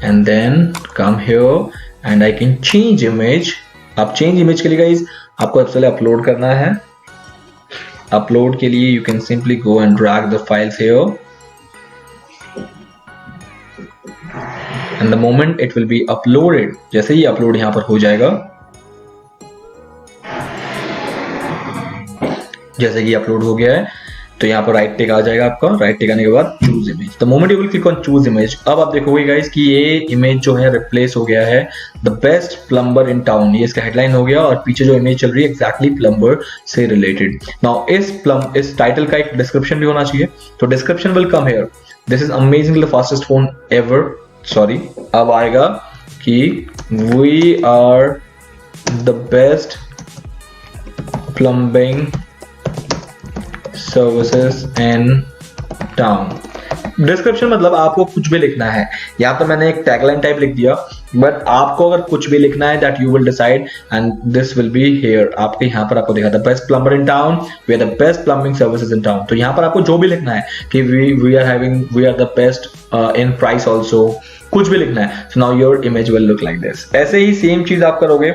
and then come here and I can change image. आप चेंज इमेज के लिए गाइस आपको पहले अपलोड करना है। अपलोड के लिए you can simply go and drag the files here and the moment it will be uploaded, जैसे ही अपलोड यहां पर हो जाएगा, जैसे कि अपलोड हो गया है तो यहाँ पर राइट टिक आ जाएगा आपका। राइट टिक आने के बाद choose image, the moment you will click on choose image, अब आप देखोगे गाइस कि ये इमेज जो है रिप्लेस हो गया है the best plumber in town, ये इसका हेडलाइन हो गया और पीछे जो इमेज चल रही है एग्जैक्टली प्लम्बर से रिलेटेड। नाउ इस टाइटल का एक डिस्क्रिप्शन भी होना चाहिए, तो description will come here, this is amazingly fastest phone ever, sorry, अब आएगा कि we are the best plumbing services in town. Description मतलब आपको कुछ भी लिखना है, यहाँ पर मैंने एक टैगलाइन टाइप लिख दिया, बट आपको अगर कुछ भी लिखना है that you will decide and this will be here. आपके यहाँ पर आपको देखा the best plumber in town, we are the best plumbing services in town, तो यहाँ पर आपको जो भी लिखना है कि we are the best in price also, कुछ भी लिखना है। So now your image will look like this. ऐसे ही सेम चीज आप करोगे।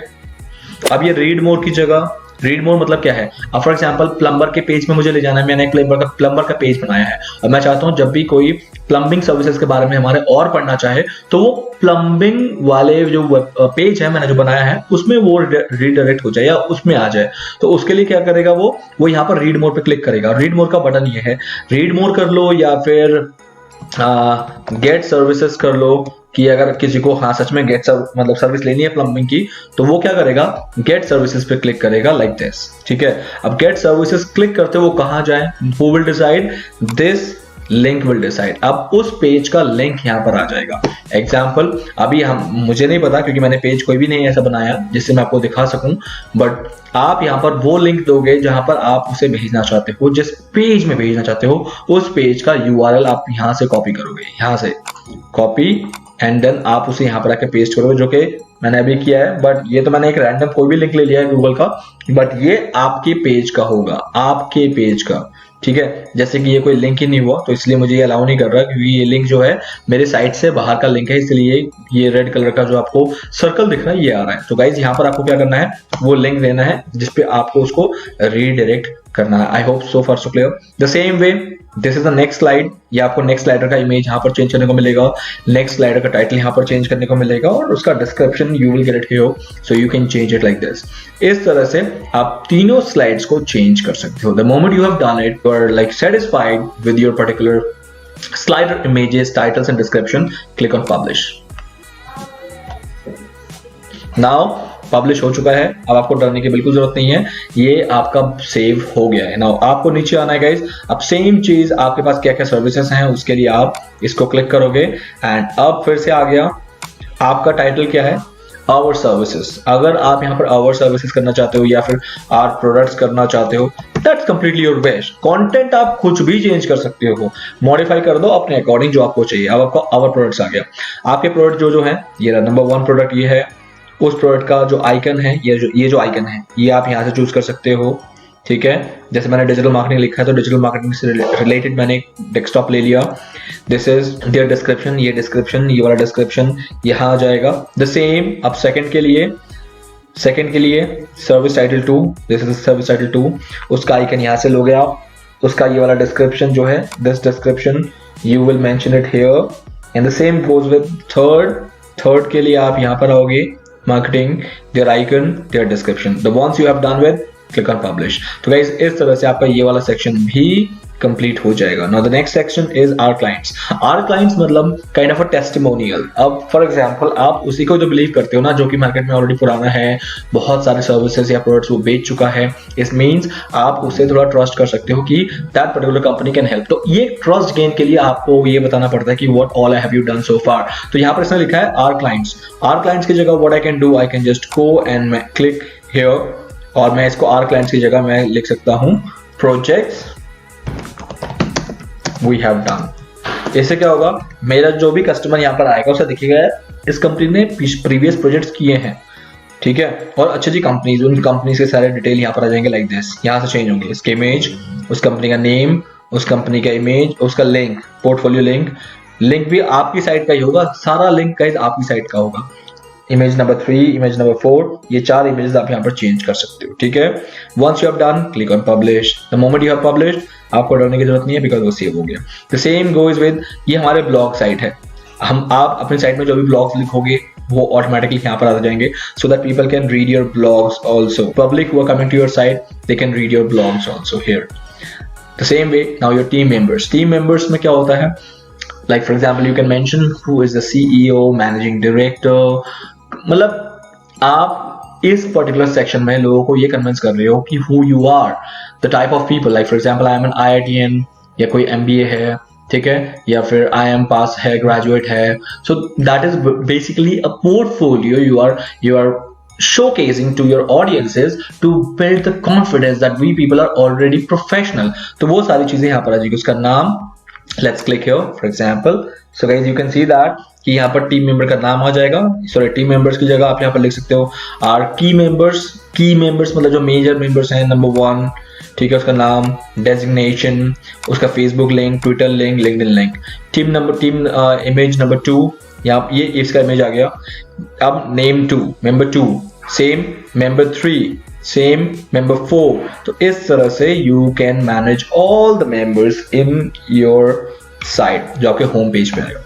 अब ये रीड मोर की जगह, रीड मोर मतलब क्या है, अब फॉर एग्जांपल प्लम्बर के पेज में मुझे ले जाना है, मैंने एक प्लम्बर का पेज बनाया है और मैं चाहता हूं जब भी कोई प्लम्बिंग सर्विसेज के बारे में हमारे और पढ़ना चाहे तो वो प्लम्बिंग वाले जो पेज है मैंने जो बनाया है उसमें वो रीडायरेक्ट हो जाए या उसमें आ जाए। तो उसके लिए क्या करेगा वो यहाँ पर रीड मोर पे क्लिक करेगा। रीड मोर का बटन ये है, रीड मोर कर लो या फिर गेट सर्विसेज कर लो कि अगर किसी को हाँ सच में मतलब सर्विस लेनी है प्लम्बिंग की तो वो क्या करेगा, गेट सर्विसेज पे क्लिक करेगा लाइक दिस। ठीक है, अब गेट सर्विसेज क्लिक करते वो कहाँ जाए, who will decide, this link will decide. अब उस पेज का लिंक यहाँ पर आ जाएगा। एग्जाम्पल अभी मुझे नहीं पता क्योंकि मैंने पेज कोई भी नहीं ऐसा बनाया जिससे मैं आपको दिखा सकूं, बट आप यहाँ पर वो लिंक दोगे जहां पर आप उसे भेजना चाहते हो, जिस पेज में भेजना चाहते हो उस पेज का URL आप यहाँ से कॉपी करोगे, यहाँ से कॉपी एंड देन आप उसे यहाँ पर आके पेस्ट करोगे, जो कि मैंने अभी किया है। बट ये तो मैंने एक रैंडम कोई भी लिंक ले लिया है गूगल का, बट ये आपके पेज का होगा, आपके पेज का, ठीक है। जैसे कि ये कोई लिंक ही नहीं हुआ तो इसलिए मुझे ये अलाउ नहीं कर रहा, क्योंकि ये लिंक जो है मेरे साइट से बाहर का लिंक है, इसलिए ये रेड कलर का जो आपको सर्कल दिख रहा है ये आ रहा है। तो गाइज यहाँ पर आपको क्या करना है, वो लिंक देना है जिसपे आपको उसको रीडायरेक्ट करना है। आई hope so far so clear. The same way this is the next slide. ये आपको नेक्स्ट स्लाइडर का इमेज यहाँ पर चेंज करने को मिलेगा, नेक्स्ट स्लाइडर का टाइटल यहाँ पर चेंज करने को मिलेगा, और उसका description you will get it here, so you can change it like this. इस तरह से आप तीनों स्लाइड्स को चेंज कर सकते हो। The moment you have done it, you are like satisfied with your particular slider images, titles and description, click on publish. Now publish हो चुका है, अब आपको डरने की बिल्कुल जरूरत नहीं है, ये आपका सेव हो गया है। नाउ आपको नीचे आना है गाइज। अब सेम चीज आपके पास क्या क्या सर्विसेज हैं उसके लिए आप इसको क्लिक करोगे एंड अब फिर से आ गया। आपका टाइटल क्या है, आवर सर्विसेज। अगर आप यहाँ पर आवर सर्विसेज करना चाहते हो या फिर आर प्रोडक्ट्स करना चाहते हो, that's completely your wish. Content आप कुछ भी चेंज कर सकते हो, मॉडिफाई कर दो अपने अकॉर्डिंग जो आपको चाहिए। अब आपको आवर प्रोडक्ट्स आ गया। आपके प्रोडक्ट जो है ये नंबर 1 प्रोडक्ट ये है, उस प्रोडक्ट का जो आइकन है ये जो आइकन है ये आप यहाँ से चूज कर सकते हो, ठीक है। जैसे मैंने डिजिटल मार्केटिंग लिखा है तो डिजिटल मार्केटिंग से रिलेटेड मैंने डेस्कटॉप ले लिया। दिस इज देयर डिस्क्रिप्शन, ये वाला डिस्क्रिप्शन यहाँ आ जाएगा। द सेम अब सेकंड के लिए service title 2, this is service title 2, उसका आइकन यहाँ से लोगे आप, उसका ये वाला डिस्क्रिप्शन जो है, this description you will mention it here and the same goes with third के लिए आप यहाँ पर आओगे, marketing, their icon, their description. The ones you have done with, click on publish. तो guys इस तरह से आपका ये वाला सेक्शन भी कंप्लीट हो जाएगा। Now the next section is our clients. Our clients मतलब kind of a testimonial. अब फॉर एग्जाम्पल आप उसी को जो बिलीव करते हो ना, जो कि मार्केट में ऑलरेडी पुराना है, बहुत सारे सर्विसेज या प्रोडक्ट्स वो बेच चुका है, इस मीन्स आप उससे थोड़ा ट्रस्ट कर सकते हो कि that particular company can help. तो ये ट्रस्ट गेन के लिए आपको ये बताना पड़ता है कि what all have you done so far. तो यहाँ पर इसने लिखा है आवर क्लाइंट्स की जगह what I can do, I can just go and मैं क्लिक हियर, और मैं इसको आवर क्लाइंट्स की जगह मैं लिख सकता हूँ प्रोजेक्ट्स वी हैव डन। इससे क्या होगा, मेरा जो भी कस्टमर यहाँ पर आएगा उसे दिखेगा इस कंपनी ने प्रीवियस प्रोजेक्ट्स किए हैं, ठीक है। और अच्छी अच्छी कंपनीज, उन कंपनीज के सारे डिटेल यहाँ पर आ जाएंगे लाइक दिस। यहाँ से चेंज होंगे इसके इमेज, उस कंपनी का नेम, उस कंपनी का इमेज, उसका लिंक, पोर्टफोलियो लिंक भी आपकी साइट का ही होगा, सारा लिंक गाइस आपकी साइट का होगा। इमेज नंबर 3, इमेज नंबर 4, ये 4 इमेजेस आप यहाँ पर चेंज कर सकते हो, ठीक है। Once you have done, click on publish. The moment you have published, आपको डरने की जरूरत नहीं है बिकॉज वो सेव हो गया। द सेम गोज विद, ये हमारे ब्लॉग साइट है। आप अपनी साइट में जो भी ब्लॉग्स लिखोगे वो ऑटोमेटिकली यहाँ पर आ जाएंगे, so that people can read your blogs also. Public who are coming to your site, they can read your blogs also here. The same way now your team members में क्या होता है, like for example you can mention who is the CEO, managing director. मतलब आप इस particular section में लोगों को ये कन्विंस कर रहे हो कि who you are, the type of people, like for example I am an IITian या कोई MBA है, ठीक है, या फिर IIM पास है, ग्रेजुएट है। So that is basically a portfolio you are showcasing to your audiences to build the confidence that we people are already professional. तो वो सारी चीजें यहाँ पर आ जाएगी। उसका नाम, let's click here for example. So guys you can see that कि यहाँ पर टीम मेंबर का नाम आ जाएगा। सॉरी, टीम मेंबर्स की जगह आप यहाँ पर लिख सकते हो आर की मेंबर्स मतलब जो मेजर मेंबर्स हैं, नंबर 1, ठीक है, उसका नाम, डेजिग्नेशन, उसका Facebook link, Twitter link, LinkedIn link, team image number 2, यहाँ ये इसका इमेज आ गया। अब name 2, member 2 same, member 3 same, member 4। तो इस तरह से you can manage all the members in your site, जो आपके होम पेज पे आएगा।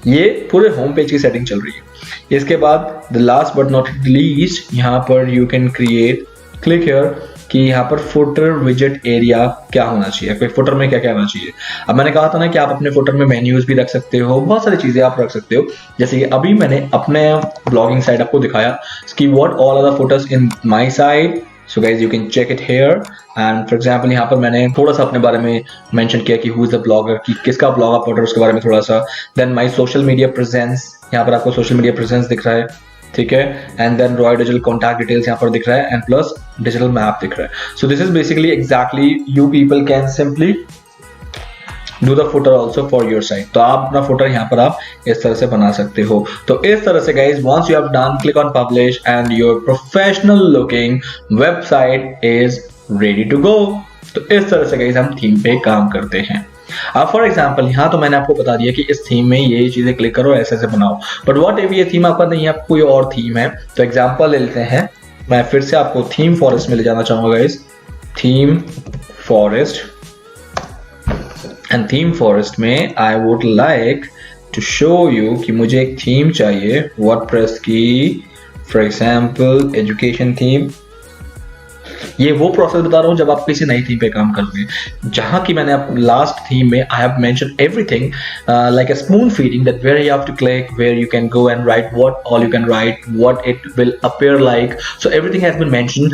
ये पूरे होम पेज की सेटिंग चल रही है। इसके बाद the last but not least, यहाँ पर यू कैन क्लिक हियर कि यहाँ पर फुटर विजेट एरिया क्या होना चाहिए, कोई फुटर में क्या क्या होना चाहिए। अब मैंने कहा था ना कि आप अपने फुटर में मेन्यूज भी रख सकते हो, बहुत सारी चीजें आप रख सकते हो। जैसे कि अभी मैंने अपने ब्लॉगिंग साइट आपको दिखाया कि what all are the footers in my site, so guys you can check it here. And for example यहाँ पर मैंने थोड़ा सा अपने बारे में मेंशन किया कि हु इज द ब्लॉगर, कि किसका ब्लॉग आप पढ़ रहे हो उसके बारे में थोड़ा सा। Then my social media presence, यहाँ पर आपको सोशल मीडिया प्रेजेंस दिख रहा है, ठीक है। And then Roy digital contact details यहाँ पर दिख रहा है, एंड प्लस डिजिटल मैप दिख रहा है। So this is basically exactly you people can simply do the footer also for your site. तो आप अपना फुटर यहाँ पर आप इस तरह से बना सकते हो। तो इस तरह से guys once you have done, click on publish and your professional looking website is ready to go. तो इस तरह से गाइज हम थीम पे काम करते हैं। अब फॉर एग्जाम्पल यहाँ तो मैंने आपको बता दिया कि इस थीम में ये चीजें क्लिक करो, ऐसे ऐसे बनाओ, बट व्हाट इफ ये थीम आपका नहीं है, कोई और थीम है। तो एग्जाम्पल ले लेते हैं, मैं फिर से आपको थीम फॉरेस्ट में ले जाना चाहूंगा guys, Theme Forest. And Theme Forest में I would like to show you कि मुझे एक थीम चाहिए वर्डप्रेस की, फॉर एग्जाम्पल एजुकेशन थीम। ये वो प्रोसेस बता रहा हूँ जब आप किसी नई थीम पे काम करोगे, जहां की मैंने लास्ट थीम में I have mention everything like a spoon feeding, that where you have to click, where you can go and write what all you can write, what it will appear like. So everything has been mention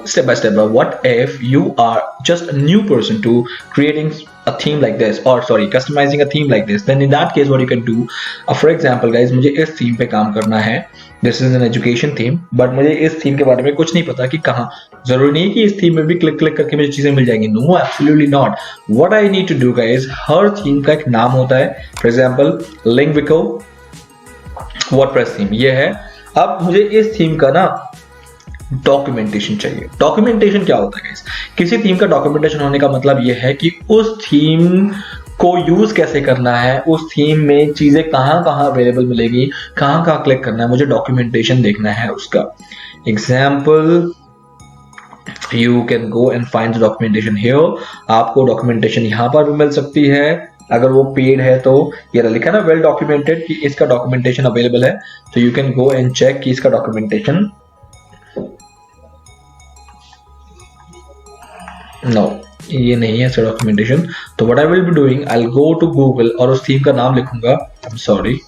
step by step. What if you are just a new person to creating a theme like this, or sorry, customizing a theme like this? Then in that case what you can do, for example guys, मुझे इस theme पे काम करना है, this is an education theme, but मुझे इस theme के बारे में कुछ नहीं पता कि कहाँ। जरूरी नहीं कि इस थीम में भी क्लिक क्लिक करके मुझे चीजें मिल जाएंगी, no absolutely not. What I need to do guys, हर थीम का एक नाम होता है। फॉर एग्जांपल लिंग्विको वर्डप्रेस थीम ये है। अब मुझे इस थीम का ना डॉक्यूमेंटेशन चाहिए। डॉक्यूमेंटेशन क्या होता है गाइस, किसी थीम का डॉक्यूमेंटेशन होने का मतलब यह है कि उस थीम को यूज कैसे करना है, उस थीम में चीजें कहाँ कहाँ अवेलेबल मिलेगी, कहाँ कहाँ क्लिक करना है, मुझे डॉक्यूमेंटेशन देखना है उसका। Example you can go and find documentation here. आपको डॉक्यूमेंटेशन यहाँ पर भी मिल सकती है, अगर वो पेड है तो ये लिखा है ना वेल डॉक्यूमेंटेड कि इसका डॉक्यूमेंटेशन अवेलेबल है, तो you can go and check कि इसका डॉक्यूमेंटेशन नो ये नहीं है इसका डॉक्यूमेंटेशन। तो what I will be doing, I will go to Google और उस थीम का नाम लिखूंगा, आई एम सॉरी,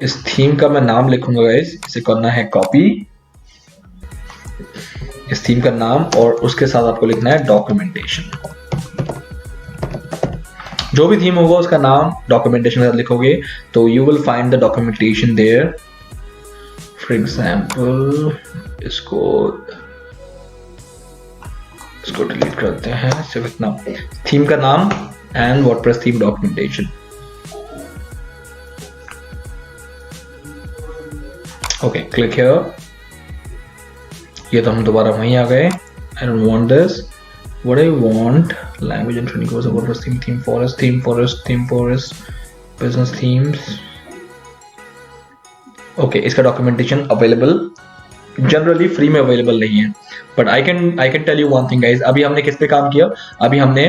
इस थीम का मैं नाम लिखूंगा गाइस, इसे करना है कॉपी, इस थीम का नाम, और उसके साथ आपको लिखना है डॉक्यूमेंटेशन। जो भी थीम होगा उसका नाम डॉक्यूमेंटेशन के साथ लिखोगे तो you will find the documentation there. For example इसको डिलीट करते हैं, सिर्फ इतना, थीम का नाम and WordPress theme documentation. Okay click here. ये तो हम दोबारा वहीं आ गए। I don't want this, what I want, language and training course, WordPress theme, theme forest, business themes. Okay इसका डॉक्यूमेंटेशन अवेलेबल जनरली फ्री में अवेलेबल नहीं है, but I can tell you one thing guys. अभी हमने किस पे काम किया, अभी हमने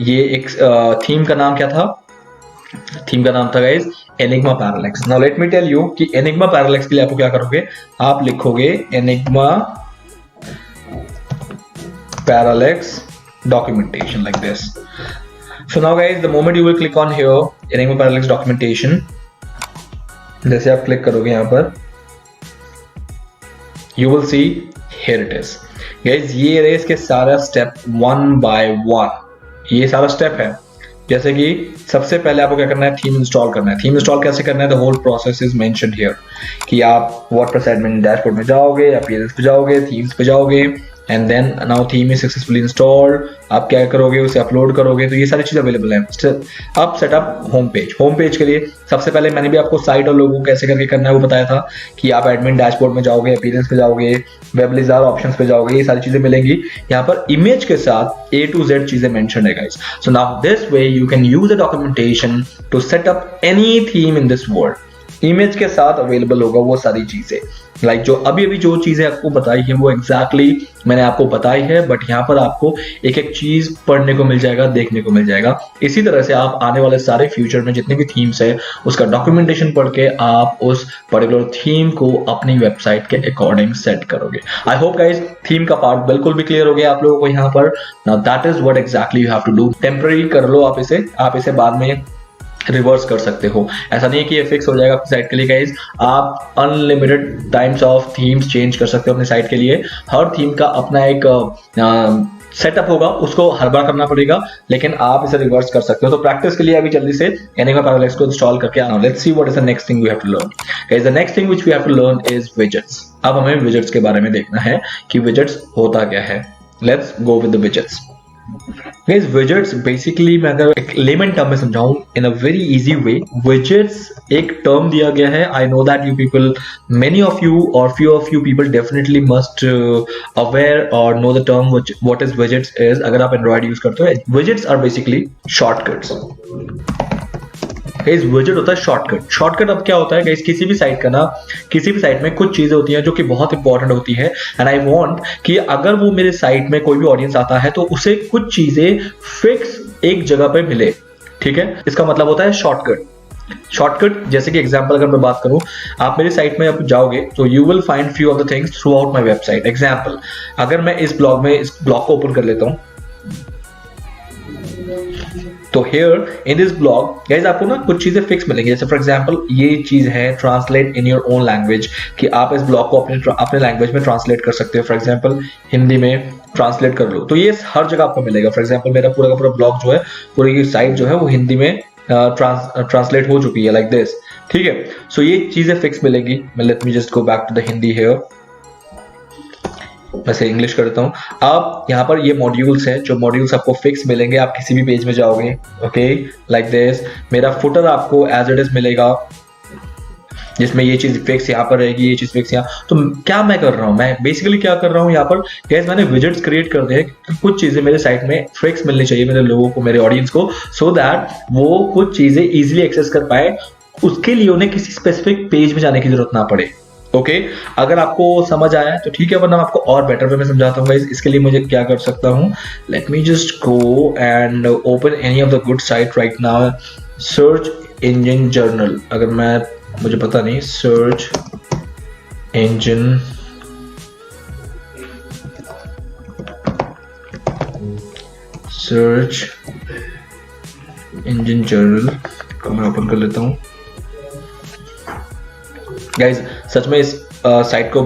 ये एक थीम का नाम क्या था, थीम का नाम था guys Enigma Parallax. Now let me tell you कि एनिग्मा पैरालेक्स के लिए आपको क्या करोगे, आप लिखोगे Enigma Parallax documentation like this. So now guys, the moment you will click on here Enigma Parallax documentation, जैसे आप क्लिक करोगे यहाँ पर you will see here it is guys। ये रहे इसके सारा स्टेप 1 by 1, ये सारा स्टेप है। जैसे कि सबसे पहले आपको क्या करना है, थीम इंस्टॉल करना है। थीम इंस्टॉल कैसे करना है, the whole process is mentioned here, कि आप वर्डप्रेस एडमिन डैशबोर्ड में जाओगे, अपीयरेंस पे जाओगे, थीम्स पे जाओगे, and then now theme is successfully installed. आप क्या करोगे, उसे अपलोड करोगे, तो ये सारी चीज अवेलेबल है। अब setup home page. Home page के लिए सबसे पहले मैंने भी आपको साइट और लोगो कैसे करके करना है वो बताया था, कि आप एडमिन डैशबोर्ड में जाओगे, अपीयरेंस पे जाओगे, वेबलिजार ऑप्शंस पे जाओगे, ये सारी चीजें मिलेंगी। यहाँ पर इमेज के साथ A to Z चीजें मेंशन है guys. So now this way you can use the documentation to set up any theme in this world. Image के साथ अवेलेबल होगा वो सारी चीजें, लाइक जो अभी जो चीजें आपको बताई है वो एग्जैक्टली मैंने आपको बताई है, बट यहाँ पर आपको एक एक चीज पढ़ने को मिल जाएगा, देखने को मिल जाएगा। इसी तरह से आप आने वाले सारे फ्यूचर में जितने भी थीम्स है उसका डॉक्यूमेंटेशन पढ़ के आप उस पर्टिकुलर थीम को अपनी वेबसाइट के अकॉर्डिंग सेट करोगे। आई होप गाइज थीम का पार्ट बिल्कुल भी क्लियर हो गया आप लोगों को यहाँ पर। Now that is what exactly you have to do. Temporary कर लो आप इसे बाद में रिवर्स कर सकते हो। ऐसा नहीं है कि ये फिक्स हो जाएगा आपकी साइट के लिए गाइज, आप unlimited times of themes change कर सकते हो अपनी साइट के लिए। हर थीम का अपना एक सेटअप होगा, उसको हर बार करना पड़ेगा, लेकिन आप इसे रिवर्स कर सकते हो। तो प्रैक्टिस के लिए अभी जल्दी से एनिमे पैरालेक्स को इंस्टॉल करके आना। Let's see what is the next thing we have to learn. Guys the next thing which we have to learn is widgets. अब हमें विजेट्स के बारे में देखना है कि विजेट्स होता क्या है। Let's go with the widgets. Guys, widgets basically मैं अगर एक लेमन टर्म में समझाऊं in a very easy way, widgets एक टर्म दिया गया है। I know that you people, many of you or few of you people definitely must aware or know the term which what is widgets is। अगर आप Android use करते हो, widgets are basically shortcuts। Guys विजेट होता है shortcut. Shortcut अब क्या होता है गाइस, किसी भी साइट का ना, किसी भी साइट में कुछ चीजें होती हैं जो कि बहुत इंपॉर्टेंट होती है, एंड आई वांट कि अगर वो मेरे साइट में कोई भी ऑडियंस आता है तो उसे कुछ चीजें फिक्स एक जगह पे मिले, ठीक है। इसका मतलब होता है शॉर्टकट। शॉर्टकट जैसे कि एग्जांपल अगर मैं बात करूं, आप मेरी साइट में अब जाओगे तो you will find few of the things through out my website. Example, अगर मैं इस ब्लॉग को ओपन कर लेता हूं, तो here in this blog guys आपको ना कुछ चीजें फिक्स मिलेंगी। जैसे फॉर एग्जांपल ये चीज है translate in your own language, कि आप इस ब्लॉग को अपने लैंग्वेज में ट्रांसलेट कर सकते हो। फॉर एग्जांपल हिंदी में ट्रांसलेट कर लो, तो ये हर जगह आपको मिलेगा। फॉर एग्जांपल मेरा पूरा का पूरा ब्लॉग जो है, पूरी साइट जो है वो हिंदी में ट्रांसलेट हो चुकी है लाइक दिस, ठीक है। सो ये चीजें फिक्स मिलेंगी। Let me just go back to the Hindi here, वैसे इंग्लिश करता हूँ। अब यहाँ पर ये मॉड्यूल्स हैं, जो मॉड्यूल्स आपको फिक्स मिलेंगे। आप किसी भी पेज में जाओगे, ओके, लाइक दिस, मेरा फुटर आपको एज इट इज मिलेगा, जिसमें ये चीज फिक्स यहाँ पर रहेगी, ये चीज फिक्स यहाँ। तो क्या मैं कर रहा हूँ, मैं बेसिकली क्या कर रहा हूँ यहाँ पर गाइस, मैंने विजेट्स क्रिएट कर दिए। कुछ चीजें मेरे साइट में फिक्स मिलनी चाहिए मेरे लोगों को, मेरे ऑडियंस को, सो दैट वो कुछ चीजें इजिली एक्सेस कर पाए। उसके लिए उन्हें किसी स्पेसिफिक पेज में जाने की जरूरत ना पड़े। ओके अगर आपको समझ आया है तो ठीक है, वरना आपको और बेटर वे में समझाता हूँ गाइस। इसके लिए मुझे क्या कर सकता हूँ, late me just go and open any of the good site right now. Search engine journal, अगर मैं, मुझे पता नहीं, सर्च इंजन जर्नल को मैं ओपन कर लेता हूँ। गाइज सच में इस साइट को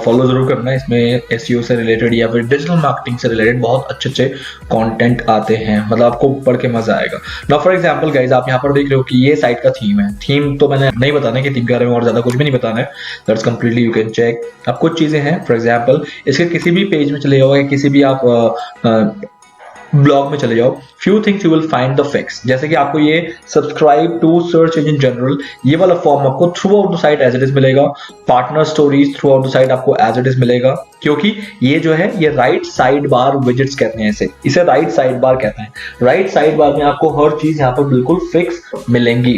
फॉलो जरूर करना है। इसमें एसईओ से रिलेटेड या फिर डिजिटल मार्केटिंग से रिलेटेड बहुत अच्छे अच्छे कंटेंट आते हैं, मतलब आपको पढ़ के मजा आएगा। नाउ फॉर एग्जांपल गाइज, आप यहाँ पर देख रहे हो कि ये साइट का थीम है। थीम तो मैंने नहीं बताना है कि थीम के बारे में और ज्यादा कुछ भी नहीं बताना है, that's completely you can check. अब कुछ चीजें हैं, फॉर एग्जाम्पल इसके किसी भी पेज में चले जाओ या किसी भी आप ब्लॉग में चले जाओ, few things you will find the fix. जैसे कि आपको ये subscribe to search engine journal, ये वाला फॉर्म आपको throughout the site as it is मिलेगा। Partner stories throughout the site आपको एज इट इज मिलेगा, क्योंकि ये जो है ये राइट साइड बार विजेट्स कहते हैं, इसे राइट साइड बार कहते हैं। राइट साइड बार में आपको हर चीज यहाँ पर बिल्कुल फिक्स मिलेंगी।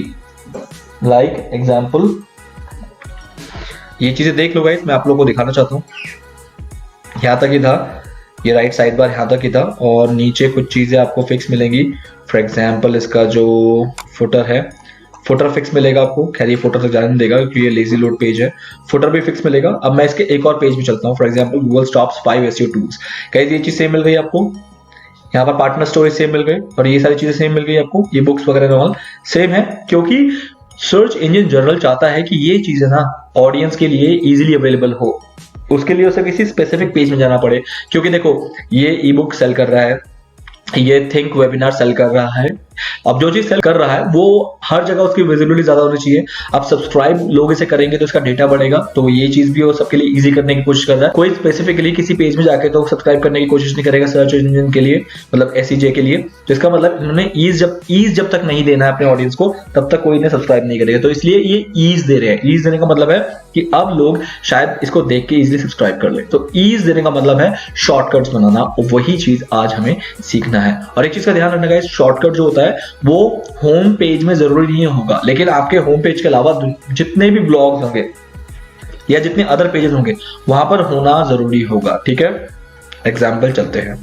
लाइक एग्जाम्पल ये चीजें देख लो गाइस, मैं आप लोगों को दिखाना चाहता हूँ। यहाँ तक ही था, ये राइट साइड बार यहाँ तक ही था, और नीचे कुछ चीजें आपको फिक्स मिलेंगी। फॉर एग्जाम्पल इसका जो फुटर है, फुटर फिक्स मिलेगा आपको। खैर ये फुटर तक जाने नहीं देगा क्योंकि ये लेजी लोड पेज है, फुटर भी फिक्स मिलेगा। अब मैं इसके एक और पेज में चलता हूँ, for example Google tops 5 SEO tools. Guys ये चीज सेम मिल गई आपको, यहाँ पर पार्टनर स्टोरी सेम मिल गई, और ये सारी चीजें सेम मिल गई आपको। ये बुक्स वगैरह ऑल सेम है, क्योंकि सर्च इंजन जनरल चाहता है कि ये चीजें ना ऑडियंस के लिए इजिली अवेलेबल हो, उसके लिए उसे किसी स्पेसिफिक पेज में जाना पड़े। क्योंकि देखो ये ई बुक सेल कर रहा है, ये थिंक वेबिनार सेल कर रहा है। अब जो चीज सेल कर रहा है वो हर जगह उसकी विजिबिलिटी ज्यादा होनी चाहिए। अब सब्सक्राइब लोग इसे करेंगे तो इसका डेटा बढ़ेगा, तो ये चीज भी वो सबके लिए इजी करने की कोशिश कर रहा है। कोई स्पेसिफिकली किसी पेज में जाके तो सब्सक्राइब करने की कोशिश नहीं करेगा सर्च इंजन के लिए, मतलब SEJ के लिए। तो इसका मतलब इन्होंने ईज जब तक नहीं देना है अपने ऑडियंस को, तब तक कोई इन्हें सब्सक्राइब नहीं करेगा। तो इसलिए ये ईज दे रहे हैं। ईज देने का मतलब है कि अब लोग शायद इसको देख के इजिली सब्सक्राइब कर ले। तो ईज देने का मतलब है शॉर्टकट्स बनाना, और वही चीज आज हमें सीखना है। और एक चीज का ध्यान रखना गाइस, शॉर्टकट जो होता है वो होम पेज में जरूरी नहीं होगा, लेकिन आपके होम पेज के अलावा जितने भी ब्लॉग्स होंगे या जितने अदर पेजेस होंगे वहां पर होना जरूरी होगा, ठीक है। एग्जाम्पल चलते हैं,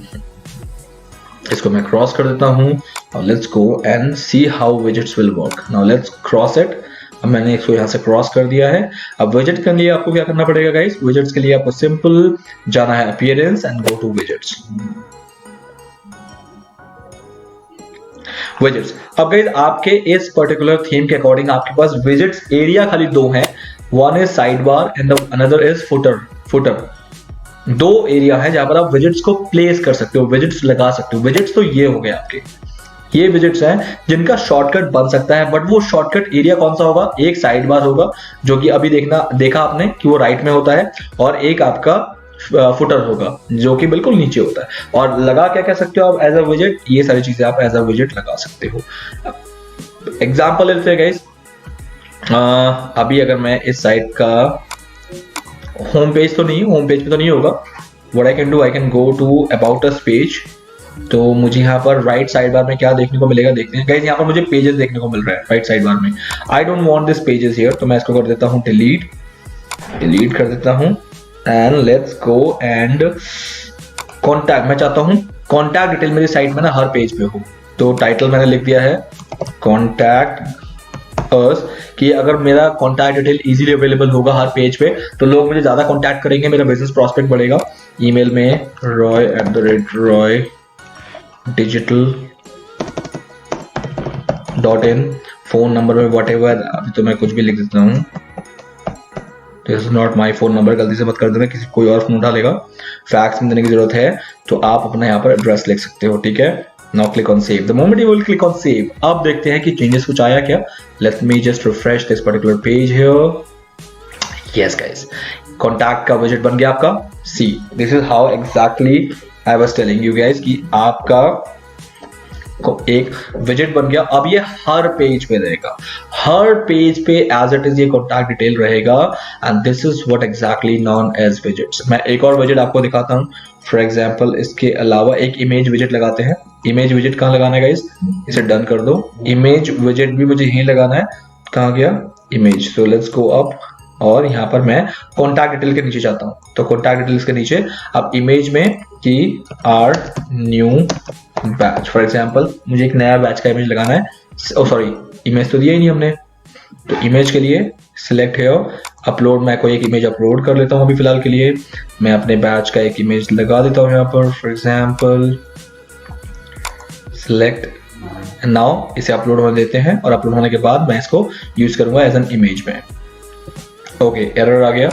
इसको मैं क्रॉस कर देता हूं और let's go and see how widgets will work. Now let's cross it. अब मैंने इसको यहाँ से क्रॉस कर दिया है। अब विजेट के लिए आपको क्या करना पड़ेगा गाइस, विजेट्स के लिए आपको सिंपल जाना है appearance and go to widgets. Visits. अब गाइस आपके इस पर्टिकुलर थीम के अकॉर्डिंग आपके पास विजिट्स एरिया खाली दो हैं, one is side bar and another is footer. दो एरिया है जहां पर आप विजिट्स को प्लेस कर सकते हो, विजिट्स लगा सकते हो। विजिट्स तो ये हो गए आपके, ये विजिट्स हैं जिनका शॉर्टकट बन सकता है, बट वो शॉर्टकट एरिया कौन सा होगा? एक साइड बार होगा जो कि अभी देखा आपने कि वो राइट में होता है, और एक आपका फुटर होगा जो कि बिल्कुल नीचे होता है। और लगा क्या कह सकते हो आप एज अ विजिट, ये सारी चीजें आप एज अ विजिट लगा सकते हो। एग्जाम्पल लेते हैं गाइस, अभी अगर मैं इस साइट का होम पेज पे तो नहीं होगा, what I can do, I can go to about us page. तो मुझे यहाँ पर राइट साइड बार में क्या देखने को मिलेगा, देखते हैं गाइस। यहाँ पर मुझे पेजेस देखने को मिल रहा है राइट साइड बार में। आई don't want this pages here, तो मैं इसको कर देता हूँ डिलीट कर देता हूँ। And let's go and contact, मैं चाहता हूँ कॉन्टैक्ट डिटेल मेरी साइट में ना हर पेज पे हो। तो टाइटल मैंने लिख दिया है कॉन्टैक्ट अस, कि अगर मेरा कॉन्टैक्ट डिटेल इजीली अवेलेबल होगा हर पेज पे तो लोग मुझे ज्यादा कॉन्टैक्ट करेंगे, मेरा बिजनेस प्रॉस्पेक्ट बढ़ेगा। ईमेल में roy@roydigital.in, फोन नंबर में whatever, अभी तो मैं कुछ भी लिख देता हूँ, this is not my phone number, गलती से मत कर देना, किसी कोई और फोन उठा लेगा। फैक्स में देने की जरूरत है तो आप अपना यहाँ पर एड्रेस लिख सकते हो, ठीक है। Now click on save. The moment you will click on save, अब देखते हैं कि चेंजेस कुछ आया क्या। Late me just refresh this particular page here. Yes guys, contact का विजिट बन गया आपका। See this is how exactly I was telling you guys कि आपका एक विजिट बन गया। अब ये हर पेज पे रहेगा, हर पेज पे एज इट इज ये कॉन्टैक्ट डिटेल रहेगा, and this is what exactly known as visits. मैं एक और विजिट आपको दिखाता हूँ। फॉर एग्जाम्पल इसके अलावा एक इमेज विजिट लगाते हैं। इमेज विजिट कहाँ लगाना है गाइस, इसे डन कर दो। इमेज विजिट भी मुझे यहीं लगाना है, कहाँ गया image. So let's go up, और यहाँ पर मैं कॉन्टैक्ट डिटेल के नीचे जाता हूँ। तो कॉन्टैक्ट डिटेल्स के नीचे अब इमेज में कि are new batch, for example मुझे एक नया बैच का इमेज लगाना है। ओ सॉरी, इमेज तो दिया ही नहीं हमने। तो इमेज के लिए सिलेक्ट है अपलोड, मैं कोई एक इमेज अपलोड कर लेता हूँ अभी फिलहाल के लिए। मैं अपने बैच का एक इमेज लगा देता हूँ यहाँ पर, फॉर एग्जाम्पल सिलेक्ट। नाउ इसे अपलोड होने देते हैं, और अपलोड होने के बाद मैं इसको यूज करूंगा एज एन इमेज में। ओके, एरर आ गया।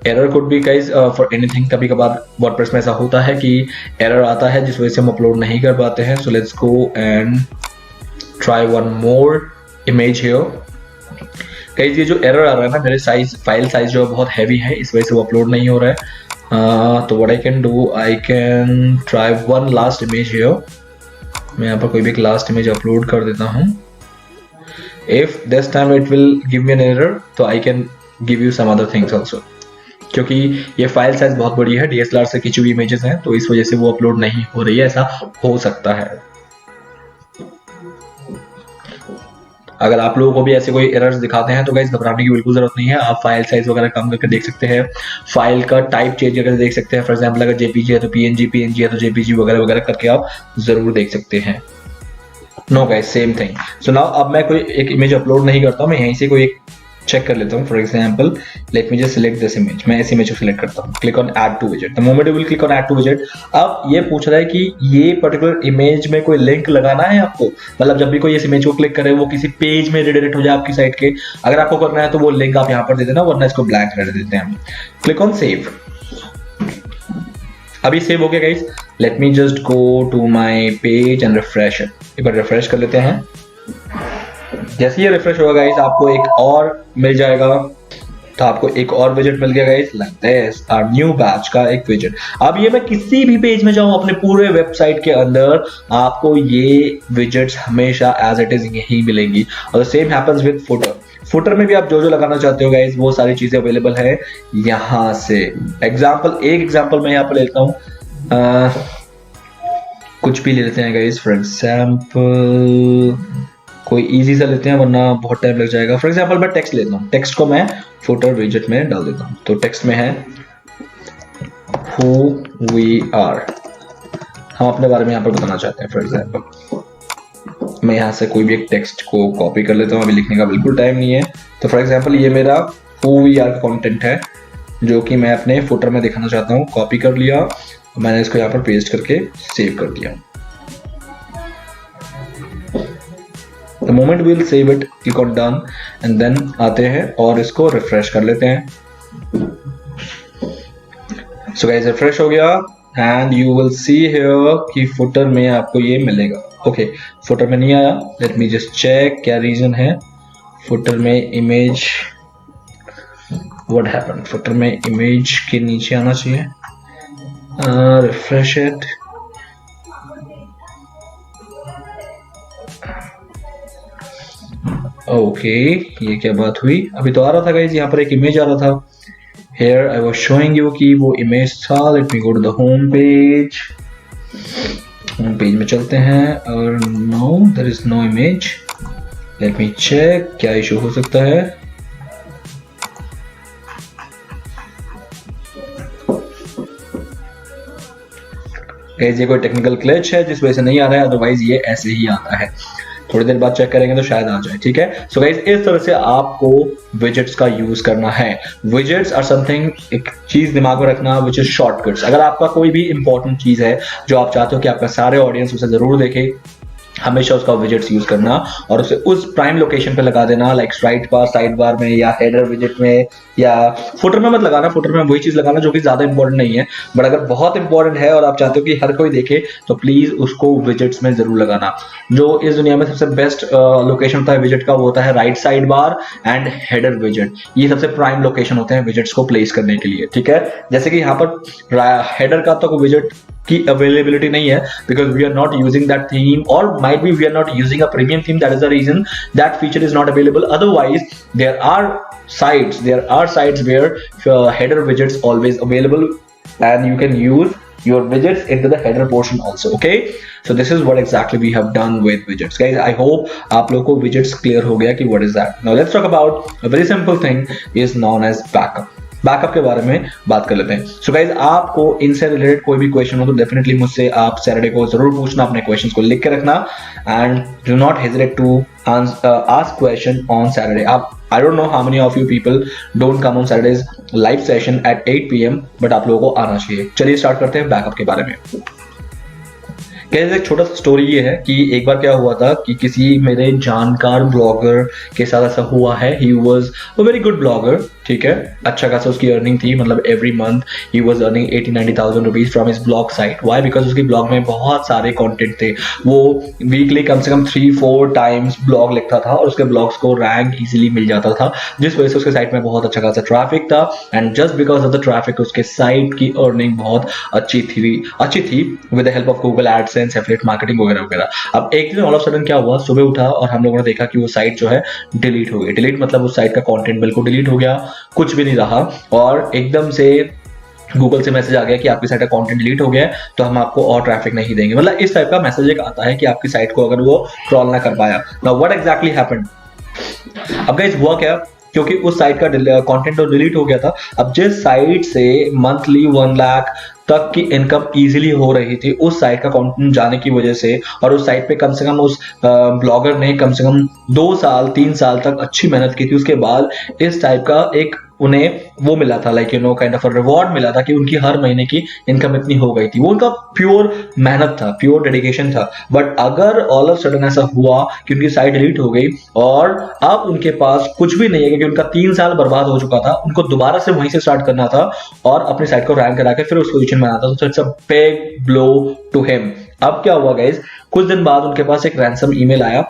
Error could be guys for anything. कभी कभार वर्डप्रेस में ऐसा होता है कि एरर आता है जिस वजह से हम अपलोड नहीं कर पाते हैं। So let's go and try one more image here. Guys ये जो एरर आ रहा है ना, मेरे फाइल साइज जो है बहुत हैवी है, इस वजह से वो अपलोड नहीं हो रहा है। तो what I can do, I can try one last image here. मैं यहाँ पर कोई भी एक लास्ट इमेज अपलोड कर देता हूँ। If this time it will give me an error, तो I can give you some other things also, क्योंकि ये फाइल साइज बहुत बड़ी है, DSLR से खींची हुई इमेजेस हैं, तो इस वजह से वो अपलोड नहीं हो रही है, ऐसा हो सकता है। अगर आप लोगों को भी ऐसे कोई एरर्स दिखाते हैं तो गाइस घबराने की बिल्कुल जरूरत नहीं है। आप फाइल साइज वगैरह कम करके देख सकते हैं, फाइल का टाइप चेंज करके देख सकते हैं। फॉर एग्जांपल अगर JPG है तो PNG, PNG है तो JPG वगैरह वगैरह करके आप जरूर देख सकते हैं। No guys, same thing. So now अब मैं कोई एक इमेज अपलोड नहीं करता हूँ, मैं यहीं से कोई एक चेक कर लेता हूँ। For example let me just select this image, मैं इस इमेज को सिलेक्ट करता हूँ, click on add to visit. The moment you will click on add to visit, अब ये पूछ रहा है कि ये पर्टिकुलर इमेज में कोई लिंक लगाना है आपको, मतलब जब भी कोई इस इमेज को क्लिक करे वो किसी पेज में रिडायरेक्ट हो जाए आपकी साइट के। अगर आपको करना है तो वो लिंक आप यहाँ पर दे देना, वरना इसको ब्लैंक कर देते हैं। Click on save. अभी सेव हो गया guys. Let me just go to my page and refresh. एक बार रिफ्रेश कर लेते हैं। जैसे ये रिफ्रेश होगा गाइस आपको एक और मिल जाएगा, तो आपको एक और विजिट मिल गया guys, like this, our new batch का एक विजिट। अब ये मैं किसी भी पेज में जाऊं अपने पूरे वेबसाइट के अंदर, आपको ये विजिट्स हमेशा एज इट इज यही मिलेंगी। और same happens with footer. Footer में भी आप जो जो लगाना चाहते हो गाइस वो सारी चीजें अवेलेबल है यहाँ से। एक एग्जाम्पल मैं यहाँ पर लेता हूँ, कुछ भी ले लेते हैं गाइस। फॉर एग्जाम्पल कोई इजी सा लेते हैं वरना बहुत टाइम लग जाएगा। फॉर एग्जाम्पल मैं टेक्स्ट लेता हूँ, टेक्स्ट को मैं फुटर विजिट में डाल देता हूँ। तो टेक्स्ट में है हु वी आर, हम अपने बारे में यहाँ पर बताना चाहते हैं। फॉर एग्जाम्पल मैं यहाँ से कोई भी एक टेक्स्ट को कॉपी कर लेता हूँ, अभी लिखने का बिल्कुल टाइम नहीं है। तो फॉर एग्जाम्पल ये मेरा हु वी आर कंटेंट है जो कि मैं अपने फुटर में दिखाना चाहता हूँ। कॉपी कर लिया, मैंने इसको यहाँ पर पेस्ट करके सेव कर दिया। The moment we will save it, click on done and then आते हैं और इसको रिफ्रेश कर लेते हैं। सो गाइस रिफ्रेश हो गया and you will see here कि फुटर में आपको ये मिलेगा। ओके फुटर में नहीं आया, लेट मी जस्ट चेक क्या रीजन है। फुटर में इमेज, व्हाट हैपेंड, फुटर में इमेज के नीचे आना चाहिए। रिफ्रेश इट, ओके ये क्या बात हुई, अभी तो आ रहा था गाइस, यहाँ पर एक इमेज आ रहा था। Here I was showing you कि वो इमेज था। Let me go to the home page. Home page में चलते हैं और no, there is no image. Let me check क्या इशू हो सकता है। गाइस ये कोई टेक्निकल ग्लिच है जिस वजह से नहीं आ रहा है, अदरवाइज ये ऐसे ही आता है। थोड़ी देर बाद चेक करेंगे तो शायद आ जाए, ठीक है। सो गाइस इस तरह से आपको विजेट्स का यूज करना है। विजेट्स आर समथिंग, एक चीज दिमाग में रखना, विच इज शॉर्टकट्स। अगर आपका कोई भी इंपॉर्टेंट चीज है जो आप चाहते हो कि आपका सारे ऑडियंस उसे जरूर देखे, हमेशा उसका विजेट्स यूज करना और उसे उस प्राइम लोकेशन पे लगा देना, लाइक राइट बार, साइड बार में या हेडर विजेट में, या फुटर में मत लगाना। फुटर में वही चीज लगाना जो कि ज्यादा इंपॉर्टेंट नहीं है, बट अगर बहुत इंपॉर्टेंट है और आप चाहते हो कि हर कोई देखे तो प्लीज उसको विजेट्स में जरूर लगाना। जो इस दुनिया में सबसे बेस्ट लोकेशन होता है विजेट का, वो होता है right side bar and header विजेट। ये सबसे प्राइम लोकेशन होते हैं विजेट्स को प्लेस करने के लिए, ठीक है। जैसे कि यहाँ पर हेडर का तो विजेट की अवेलेबिलिटी नहीं है because we are not using that theme, और might be we are not using a premium theme, that is the reason that feature is not available. Otherwise there are sites where header widgets always available and you can use your widgets into the header portion also, okay? So this is what exactly we have done with widgets, guys. I hope आप लोगों को widgets clear हो गया कि what is that. Now let's talk about a very simple thing is known as backup. Backup के बारे में बात कर लेते हैं। सो गाइज आपको इनसे रिलेटेड कोई भी क्वेश्चन हो तो डेफिनेटली मुझसे आप सैटरडे को जरूर पूछना, अपने क्वेश्चंस को लिख के रखना and do not hesitate to ask question on Saturday. आप I don't know how many of you people don't come on Saturdays live session at 8 PM, but आप लोगों को आना चाहिए। चलिए स्टार्ट करते हैं बैकअप के बारे में। गाइस एक छोटा सा स्टोरी ये है कि एक बार क्या हुआ था कि किसी मेरे जानकार ब्लॉगर के साथ ऐसा हुआ है। He was a very good blogger, ठीक है, अच्छा खासा उसकी अर्निंग थी, मतलब every month he was earning 80-90,000 rupees from his blog site. Why? Because उसके ब्लॉग में बहुत सारे कंटेंट थे। वो वीकली कम से कम 3-4 टाइम्स ब्लॉग लिखता था और उसके ब्लॉग्स को रैंक इजीली मिल जाता था, जिस वजह से उसके साइट में बहुत अच्छा खासा ट्रैफिक था and just because of the traffic उसके साइट की अर्निंग बहुत अच्छी थी with the help of Google AdSense, affiliate marketing वगैरह वगैरह। अब एक दिन ऑल ऑफ सडन क्या हुआ, सुबह उठा और हम लोगों ने देखा कि वो साइट जो है डिलीट हो गई। डिलीट मतलब उस साइट का कंटेंट बिल्कुल डिलीट हो गया, कुछ भी नहीं रहा और एकदम से गूगल से मैसेज आ गया कि आपकी साइट का कंटेंट डिलीट हो गया है तो हम आपको और ट्रैफिक नहीं देंगे। मतलब इस टाइप का मैसेज एक आता है कि आपकी साइट को अगर वो क्रॉल ना कर पाया। Now what exactly happened? अब गाइस हुआ क्या, क्योंकि उस साइट का कंटेंट तो डिलीट हो गया था। अब जिस साइट से मंथली 1 लाख तक की इनकम इजीली हो रही थी उस साइट का कंटेंट जाने की वजह से, और उस साइट पे कम से कम उस ब्लॉगर ने कम से कम 2-3 साल तक अच्छी मेहनत की थी, उसके बाद इस टाइप का एक उन्हें वो मिला था, लाइक काइंड ऑफ रिवॉर्ड मिला था कि उनकी हर महीने की इनकम इतनी हो गई थी। वो उनका प्योर मेहनत था, प्योर डेडिकेशन था। बट अगर ऑल ऑफ सडन ऐसा हुआ कि उनकी साइट डिलीट हो गई और अब उनके पास कुछ भी नहीं है क्योंकि उनका 3 साल बर्बाद हो चुका था, उनको दोबारा से वहीं से स्टार्ट करना था और अपनी साइट को रैंक करा के फिर उस पोजीशन में आना था, तो it's a big blow to him. अब क्या हुआ गाइस, कुछ दिन बाद उनके पास एक रैंसम ईमेल आया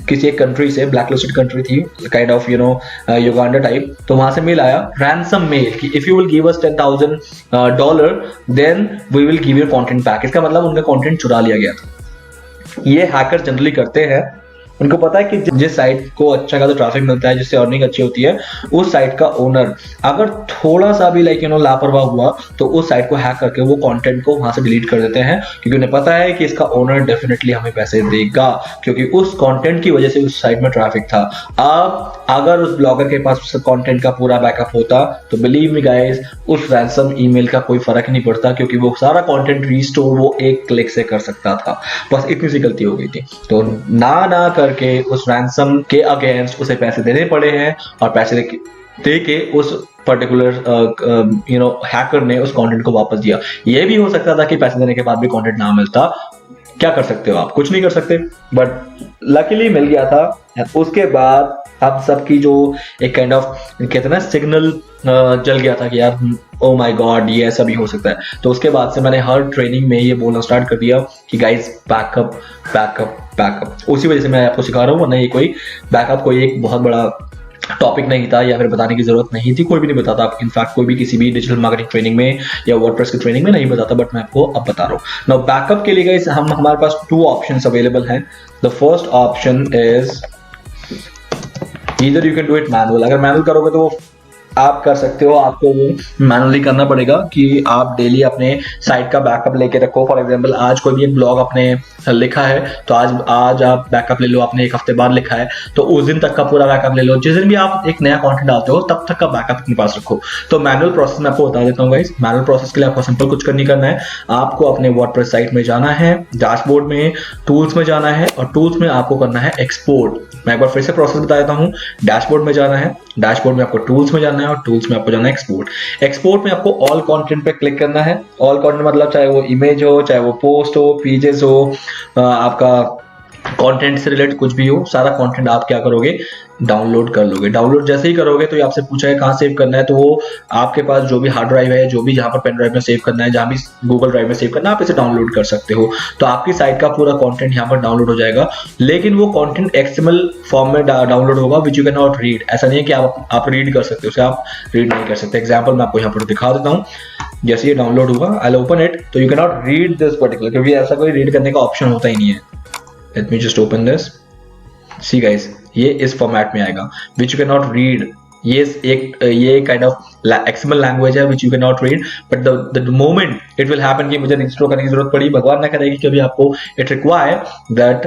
किसी एक कंट्री से, ब्लैकलिस्टेड कंट्री थी, काइंड ऑफ युगांडा टाइप। तो वहां से मेल आया, रैंसम मेल, कि if you will give us $10,000 then we will give your content back. इसका मतलब उनका कंटेंट चुरा लिया गया था। ये हैकर जनरली करते हैं, उनको पता है कि जिस साइट को अच्छा खासा ट्रैफिक मिलता है, जिससे अर्निंग अच्छी होती है, उस साइट का ओनर अगर थोड़ा सा भी लापरवाह हुआ तो उस साइट को हैक करके वो कंटेंट को वहां से डिलीट कर देते हैं, क्योंकि उन्हें पता है कि इसका ओनर डेफिनेटली हमें पैसे देगा, क्योंकि उस कंटेंट की वजह से उस साइट में ट्रैफिक था। अब अगर उस ब्लॉगर के पास उस कंटेंट का पूरा बैकअप होता तो बिलीव मी गाइस, उस रैंसम ईमेल का कोई फर्क नहीं पड़ता, क्योंकि वो सारा कंटेंट रीस्टोर वो एक क्लिक से कर सकता था। बस इतनी सी गलती हो गई थी, तो ना करके उस रैंसम के अगेंस्ट उसे पैसे देने पड़े हैं और पैसे दे के उस पर्टिकुलर हैकर ने उस कंटेंट को वापस दिया। ये भी हो सकता था कि पैसे देने के बाद भी कंटेंट ना मिलता, क्या कर सकते हो आप? कुछ नहीं कर सकते, बट लकीली मिल गया था। उसके बाद आप सबकी जो एक काइंड ऑफ कहते हैं ना सिग्नल जल गया था कि यार ओ माय गॉड ये ऐसा भी हो सकता है। तो उसके बाद से मैंने हर ट्रेनिंग में ये बोलना स्टार्ट कर दिया कि गाइस बैकअप बैकअप बैकअप। उसी वजह से मैं आपको सिखा रहा हूँ, वरना ये कोई बैकअप कोई एक बहुत बड़ा टॉपिक नहीं था या फिर बताने की जरूरत नहीं थी, कोई भी नहीं बताता। आप इनफैक्ट कोई भी किसी भी डिजिटल मार्केटिंग ट्रेनिंग में या वर्डप्रेस की ट्रेनिंग में नहीं बताता, बट मैं आपको अब बता रहा हूँ। नाउ बैकअप के लिए गाइस हमारे पास 2 ऑप्शंस अवेलेबल हैं। The first option is either you can do it manual. अगर मैनुअल करोगे तो वो आप कर सकते हो, आपको वो मैनुअली करना पड़ेगा कि आप डेली अपने साइट का बैकअप लेके रखो। फॉर एग्जांपल आज कोई भी एक ब्लॉग आपने लिखा है तो आज आप बैकअप ले लो, आपने एक हफ्ते बाद लिखा है तो उस दिन तक का पूरा बैकअप ले लो। जिस दिन भी आप एक नया कंटेंट डालते हो तब तक का बैकअप अपने पास रखो। तो मैनुअल प्रोसेस मैं आपको बता देता हूँ गाइस। मैनुअल प्रोसेस के लिए आपको सिंपल कुछ नहीं करना है, आपको अपने वर्डप्रेस साइट में जाना है, डैशबोर्ड में टूल्स में जाना है और टूल्स में आपको करना है एक्सपोर्ट। मैं एक बार फिर से प्रोसेस बता देता हूँ। डैशबोर्ड में जाना है, डैशबोर्ड में आपको टूल्स में जाना है और टूल्स में आपको जाना है एक्सपोर्ट। एक्सपोर्ट में आपको ऑल कंटेंट पे क्लिक करना है। ऑल कंटेंट मतलब चाहे वो इमेज हो, चाहे वो पोस्ट हो, पेजेस हो, आपका कंटेंट से रिलेटेड कुछ भी हो, सारा कंटेंट आप क्या करोगे डाउनलोड कर लोगे। डाउनलोड जैसे ही करोगे तो ये आपसे पूछा है कहाँ सेव करना है, तो वो आपके पास जो भी हार्ड ड्राइव है, जो भी जहाँ पर पेन ड्राइव में सेव करना है, जहाँ भी गूगल ड्राइव में सेव करना है, आप इसे डाउनलोड कर सकते हो। तो आपकी साइट का पूरा कंटेंट यहाँ पर डाउनलोड हो जाएगा, लेकिन वो कंटेंट एक्सएमएल फॉर्म में डाउनलोड होगा which you can not read. ऐसा नहीं है कि आप रीड कर सकते हो, उसे आप रीड नहीं कर सकते। एग्जाम्पल मैं आपको यहाँ पर दिखा देता हूँ। जैसे ये डाउनलोड हुआ, आई विल ओपन इट, तो you can not read this particular, क्योंकि ऐसा कोई रीड करने का ऑप्शन होता ही नहीं है। Late me just open this, see guys, ये इस फॉर्मेट में आएगा which you can not read. ये काइंड ऑफ एक्सएमएल लैंग्वेज है which you can not read, but the moment it will happen कि मुझे रजिस्टर करने की जरूरत पड़ी, भगवान ना करेगी कभी आपको it require that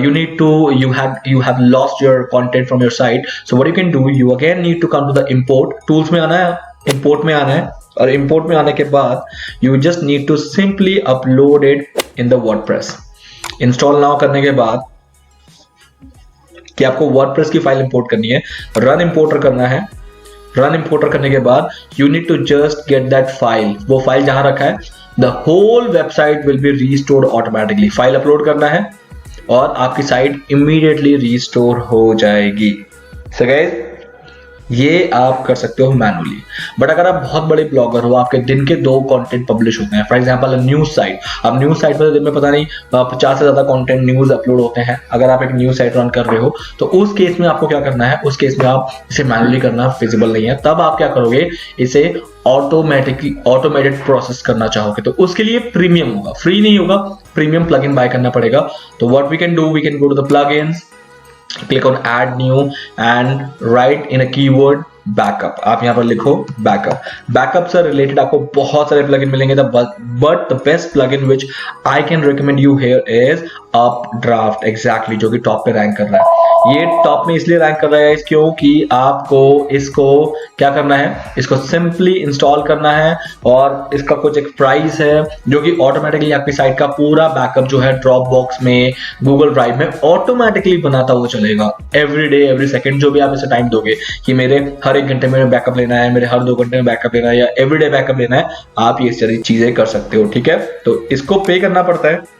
you need to you have lost your content from your site. So what you can do, you again need to come to the import. Tools में आना है, इंपोर्ट में आना है, और इंपोर्ट में आने के बाद you just need to simply upload it in the WordPress. Install now करने के बाद कि आपको वर्डप्रेस की फाइल इंपोर्ट करनी है, रन इंपोर्टर करना है। रन इंपोर्टर करने के बाद you need to just get that file. वो फाइल जहां रखा है, the whole website will be restored automatically. File upload करना है और आपकी साइट इमीडिएटली रीस्टोर हो जाएगी। सो गाइस, ये आप कर सकते हो मैनुअली। बट अगर आप बहुत बड़े ब्लॉगर हो, आपके दिन के 2 कंटेंट पब्लिश होते हैं, फॉर एग्जांपल न्यूज साइट। अब न्यूज साइट पर दिन में पता नहीं 50 से ज्यादा कंटेंट न्यूज अपलोड होते हैं। अगर आप एक न्यूज साइट रन कर रहे हो तो उस केस में आपको क्या करना है, उस केस में आप इसे मैनुअली करना फिजिबल नहीं है। तब आप क्या करोगे, इसे ऑटोमेटेड प्रोसेस करना चाहोगे तो उसके लिए प्रीमियम होगा, फ्री नहीं होगा, प्रीमियम प्लगइन बाय करना पड़ेगा। तो what we can do, we can go to the plugins, click on add new and write in a keyword backup. आप यहाँ पर लिखो बैकअप। बैकअप से रिलेटेड आपको बहुत सारे प्लगइन मिलेंगे, but the best plugin which I can recommend you here is updraft. Exactly, जो कि टॉप पे रैंक कर रहा है। ये टॉप में इसलिए रैंक कर रहा है क्योंकि आपको इसको क्या करना है, इसको सिंपली इंस्टॉल करना है और इसका कुछ एक प्राइस है जो कि ऑटोमेटिकली आपकी साइट का पूरा बैकअप जो है ड्रॉप बॉक्स में, गूगल ड्राइव में ऑटोमेटिकली बनाता हुआ चलेगा। एवरी डे एवरी सेकेंड जो भी आप इसे टाइम दोगे कि मेरे हर 1 घंटे में बैकअप लेना है, मेरे हर 2 घंटे में बैकअप लेना है या एवरीडे बैकअप लेना है, आप ये सारी चीजें कर सकते हो। ठीक है, तो इसको पे करना पड़ता है।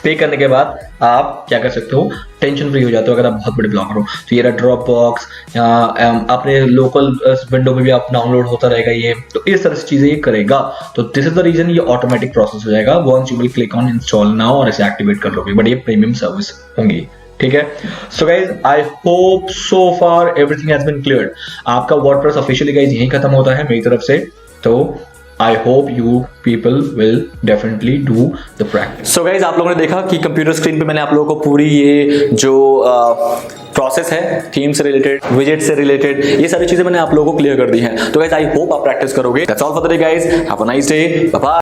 पे करने के बाद आप क्या कर सकते हो, टेंशन फ्री हो जाते हो। अगर आप बहुत बड़े ब्लॉगर हो तो ये ड्रॉप बॉक्स अपने लोकल विंडो में भी आप डाउनलोड होता रहेगा ये, तो इस तरह से चीजें ये करेगा। तो दिस इज द रीजन ये ऑटोमेटिक प्रोसेस हो जाएगा once you will click on install now और इसे एक्टिवेट कर लोगे। बट ये प्रीमियम सर्विस होंगी। ठीक है, so guys I hope so far everything has been cleared. आपका वर्डप्रेस ऑफिशियली गाइज यहीं खत्म होता है मेरी तरफ से। तो I hope you people will definitely do the practice. So guys, आप लोगों ने देखा कि कंप्यूटर स्क्रीन पे मैंने आप लोगों को पूरी ये जो प्रोसेस है, थीम से रिलेटेड, विजेट से रिलेटेड, ये सारी चीजें मैंने आप लोगों को क्लियर कर दी हैं। तो गाइज आई होप आप प्रैक्टिस करोगे। That's all for the day guys. Have a nice day. Bye bye.